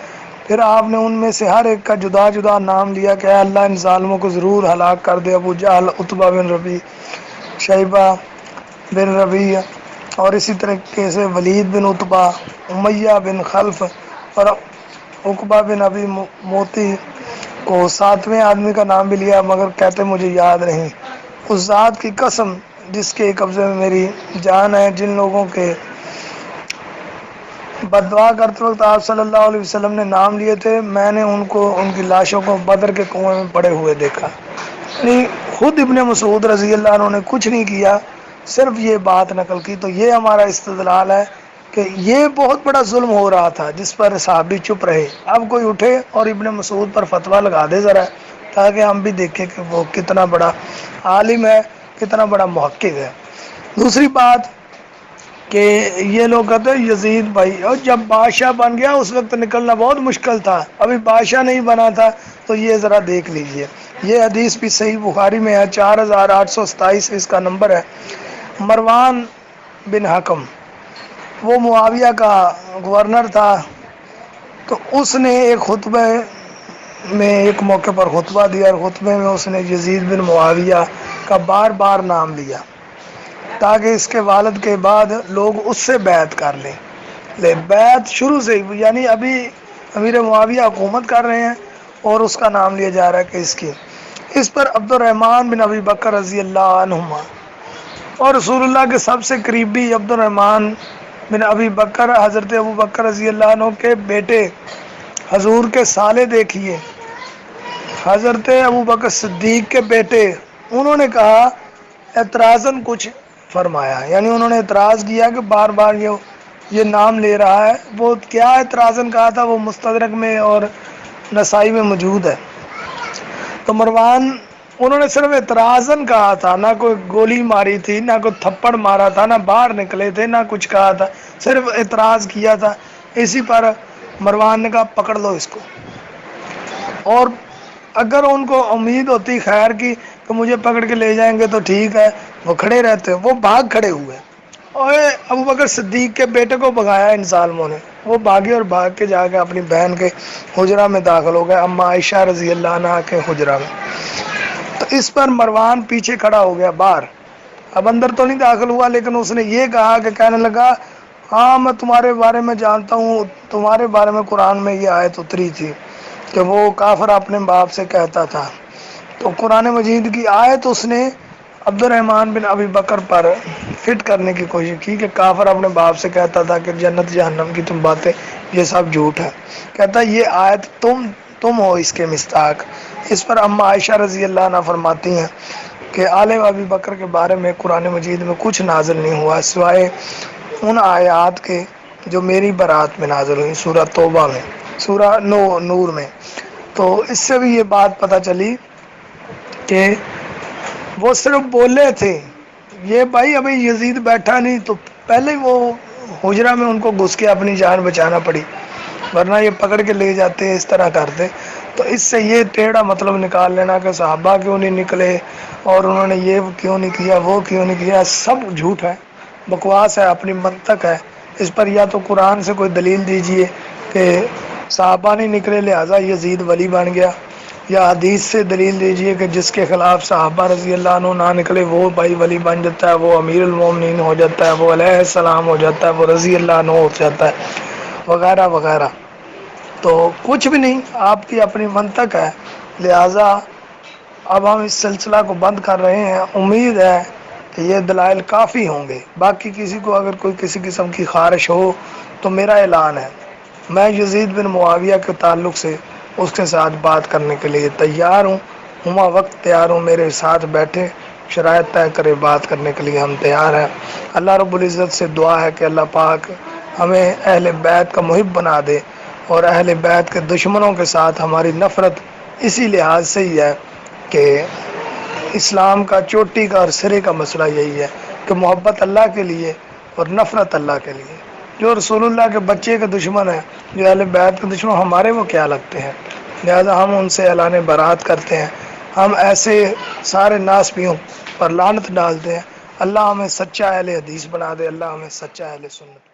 پھر آپ نے ان میں سے ہر ایک کا جدا جدا نام لیا کہ اے اللہ ان ظالموں کو ضرور ہلاک کر دے، ابو جہل، عتبہ بن ربیع، شیبہ بن ربیع، اور اسی طریقے سے ولید بن عتبہ، امیہ بن خلف اور عقبہ بن ابی موتی کو 7ویں آدمی کا نام بھی لیا مگر کہتے مجھے یاد نہیں۔ اس ذات کی قسم جس کے قبضے میں میری جان ہے، جن لوگوں کے بد دعا کرتے وقت آپ صلی اللہ علیہ وسلم نے نام لیے تھے، میں نے ان کی لاشوں کو بدر کے کنویں میں پڑے ہوئے دیکھا۔ یعنی خود ابن مسعود رضی اللہ عنہ نے کچھ نہیں کیا، صرف یہ بات نقل کی۔ تو یہ ہمارا استدلال ہے کہ یہ بہت بڑا ظلم ہو رہا تھا جس پر صحابی چپ رہے۔ اب کوئی اٹھے اور ابن مسعود پر فتویٰ لگا دے ذرا، تاکہ ہم بھی دیکھیں کہ وہ کتنا بڑا عالم ہے، کتنا بڑا محقق ہے۔ دوسری بات کہ یہ لوگ کہتے ہیں یزید بھائی، اور جب بادشاہ بن گیا اس وقت نکلنا بہت مشکل تھا، ابھی بادشاہ نہیں بنا تھا۔ تو یہ ذرا دیکھ لیجئے، یہ حدیث بھی صحیح بخاری میں ہے، 4827 اس کا نمبر ہے۔ مروان بن حکم وہ معاویہ کا گورنر تھا، تو اس نے ایک خطبے میں ایک موقع پر خطبہ دیا، اور خطبے میں اس نے یزید بن معاویہ کا بار بار نام لیا، تاکہ اس کے والد کے بعد لوگ اس سے بیعت کر لیں۔ بیعت شروع سے ہی، یعنی ابھی امیر معاویہ حکومت کر رہے ہیں اور اس کا نام لیا جا رہا ہے کہ اس پر عبد الرحمن بن ابی بکر رضی اللہ عنہما اور رسول اللہ کے سب سے قریبی عبد الرحمن بن ابی بکر، حضرت ابو بکر رضی اللہ عنہ کے بیٹے، حضور کے سالے دیکھیے، حضرت ابو بکر صدیق کے بیٹے، انہوں نے کہا اعتراضاً کچھ فرمایا، یعنی انہوں نے اعتراض کیا کہ بار بار یہ نام لے رہا ہے۔ وہ کیا اعتراضاً کہا تھا، وہ مستدرک میں اور نسائی میں موجود ہے۔ تو مروان، انہوں نے صرف اعتراضاً کہا تھا، نہ کوئی گولی ماری تھی، نہ کوئی تھپڑ مارا تھا، نہ باہر نکلے تھے، نہ کچھ کہا تھا، صرف اعتراض کیا تھا۔ اسی پر مروان نے کہا پکڑ لو اس کو، اور اگر ان کو امید ہوتی خیر کی کہ مجھے پکڑ کے لے جائیں گے تو ٹھیک ہے، وہ کھڑے رہتے، وہ بھاگ کھڑے ہوئے، اور ابو بکر صدیق کے بیٹے کو بھگایا ان ظالموں نے۔ وہ بھاگے اور بھاگ کے جا کے اپنی بہن کے حجرہ میں داخل ہو گئے، اما عائشہ رضی اللہ عنہ کے حجرہ میں۔ تو اس پر مروان پیچھے کھڑا ہو گیا باہر، اب اندر تو نہیں داخل ہوا، لیکن اس نے یہ کہا کہ کہنے لگا ہاں میں تمہارے بارے میں جانتا ہوں، تمہارے بارے میں قرآن میں یہ آیت اتری تھی کہ وہ کافر اپنے باپ سے کہتا تھا۔ تو قرآن مجید کی آیت اس نے عبد الرحمن بن ابی بکر پر فٹ کرنے کی کوشش کی کہ کافر اپنے باپ سے کہتا تھا کہ جنت جہنم کی تم باتیں یہ سب جھوٹ ہے، کہتا یہ آیت تم ہو اس کے مستحق۔ اس پر اما عائشہ رضی اللہ عنہ فرماتی ہیں کہ آل ابی بکر کے بارے میں قرآن مجید میں کچھ نازل نہیں ہوا سوائے ان آیات کے جو میری برات میں نازل ہوئی، سورہ توبہ میں، سورہ نور میں۔ تو اس سے بھی یہ بات پتہ چلی کہ وہ صرف بولے تھے، یہ بھائی ابھی یزید بیٹھا نہیں تو پہلے ہی وہ حجرہ میں ان کو گھس کے اپنی جان بچانا پڑی، ورنہ یہ پکڑ کے لے جاتے، اس طرح کرتے۔ تو اس سے یہ ٹیڑھا مطلب نکال لینا کہ صحابہ کیوں نہیں نکلے اور انہوں نے یہ کیوں نہیں کیا، وہ کیوں نہیں کیا، سب جھوٹ ہے، بکواس ہے، اپنی منطق ہے۔ اس پر یا تو قرآن سے کوئی دلیل دیجئے کہ صحابہ نہیں نکلے لہٰذا یزید ولی بن گیا، یا حدیث سے دلیل دیجئے کہ جس کے خلاف صحابہ رضی اللہ عنہ نہ نکلے وہ بھائی ولی بن جاتا ہے، وہ امیر المومنین ہو جاتا ہے، وہ علیہ السلام ہو جاتا ہے، وہ رضی اللہ عنہ ہو جاتا ہے، وغیرہ وغیرہ۔ تو کچھ بھی نہیں، آپ کی اپنی منطق ہے، لہٰذا اب ہم اس سلسلہ کو بند کر رہے ہیں۔ امید ہے کہ یہ دلائل کافی ہوں گے، باقی کسی کو اگر کوئی کسی قسم کی خواہش ہو تو میرا اعلان ہے، میں یزید بن معاویہ کے تعلق سے اس کے ساتھ بات کرنے کے لیے تیار ہوں، ہما وقت تیار ہوں، میرے ساتھ بیٹھے، شرائط طے کرے، بات کرنے کے لیے ہم تیار ہیں۔ اللہ رب العزت سے دعا ہے کہ اللہ پاک ہمیں اہل بیت کا محب بنا دے، اور اہل بیت کے دشمنوں کے ساتھ ہماری نفرت اسی لحاظ سے ہی ہے کہ اسلام کا چوٹی کا اور سرے کا مسئلہ یہی ہے کہ محبت اللہ کے لیے اور نفرت اللہ کے لیے۔ جو رسول اللہ کے بچے کے دشمن ہیں، جو اہل بیت کے دشمن، ہمارے وہ کیا لگتے ہیں، لہذا ہم ان سے اعلان برات کرتے ہیں، ہم ایسے سارے ناسبیوں پر لعنت ڈالتے ہیں۔ اللہ ہمیں سچا اہل حدیث بنا دے، اللہ ہمیں سچا اہل سنت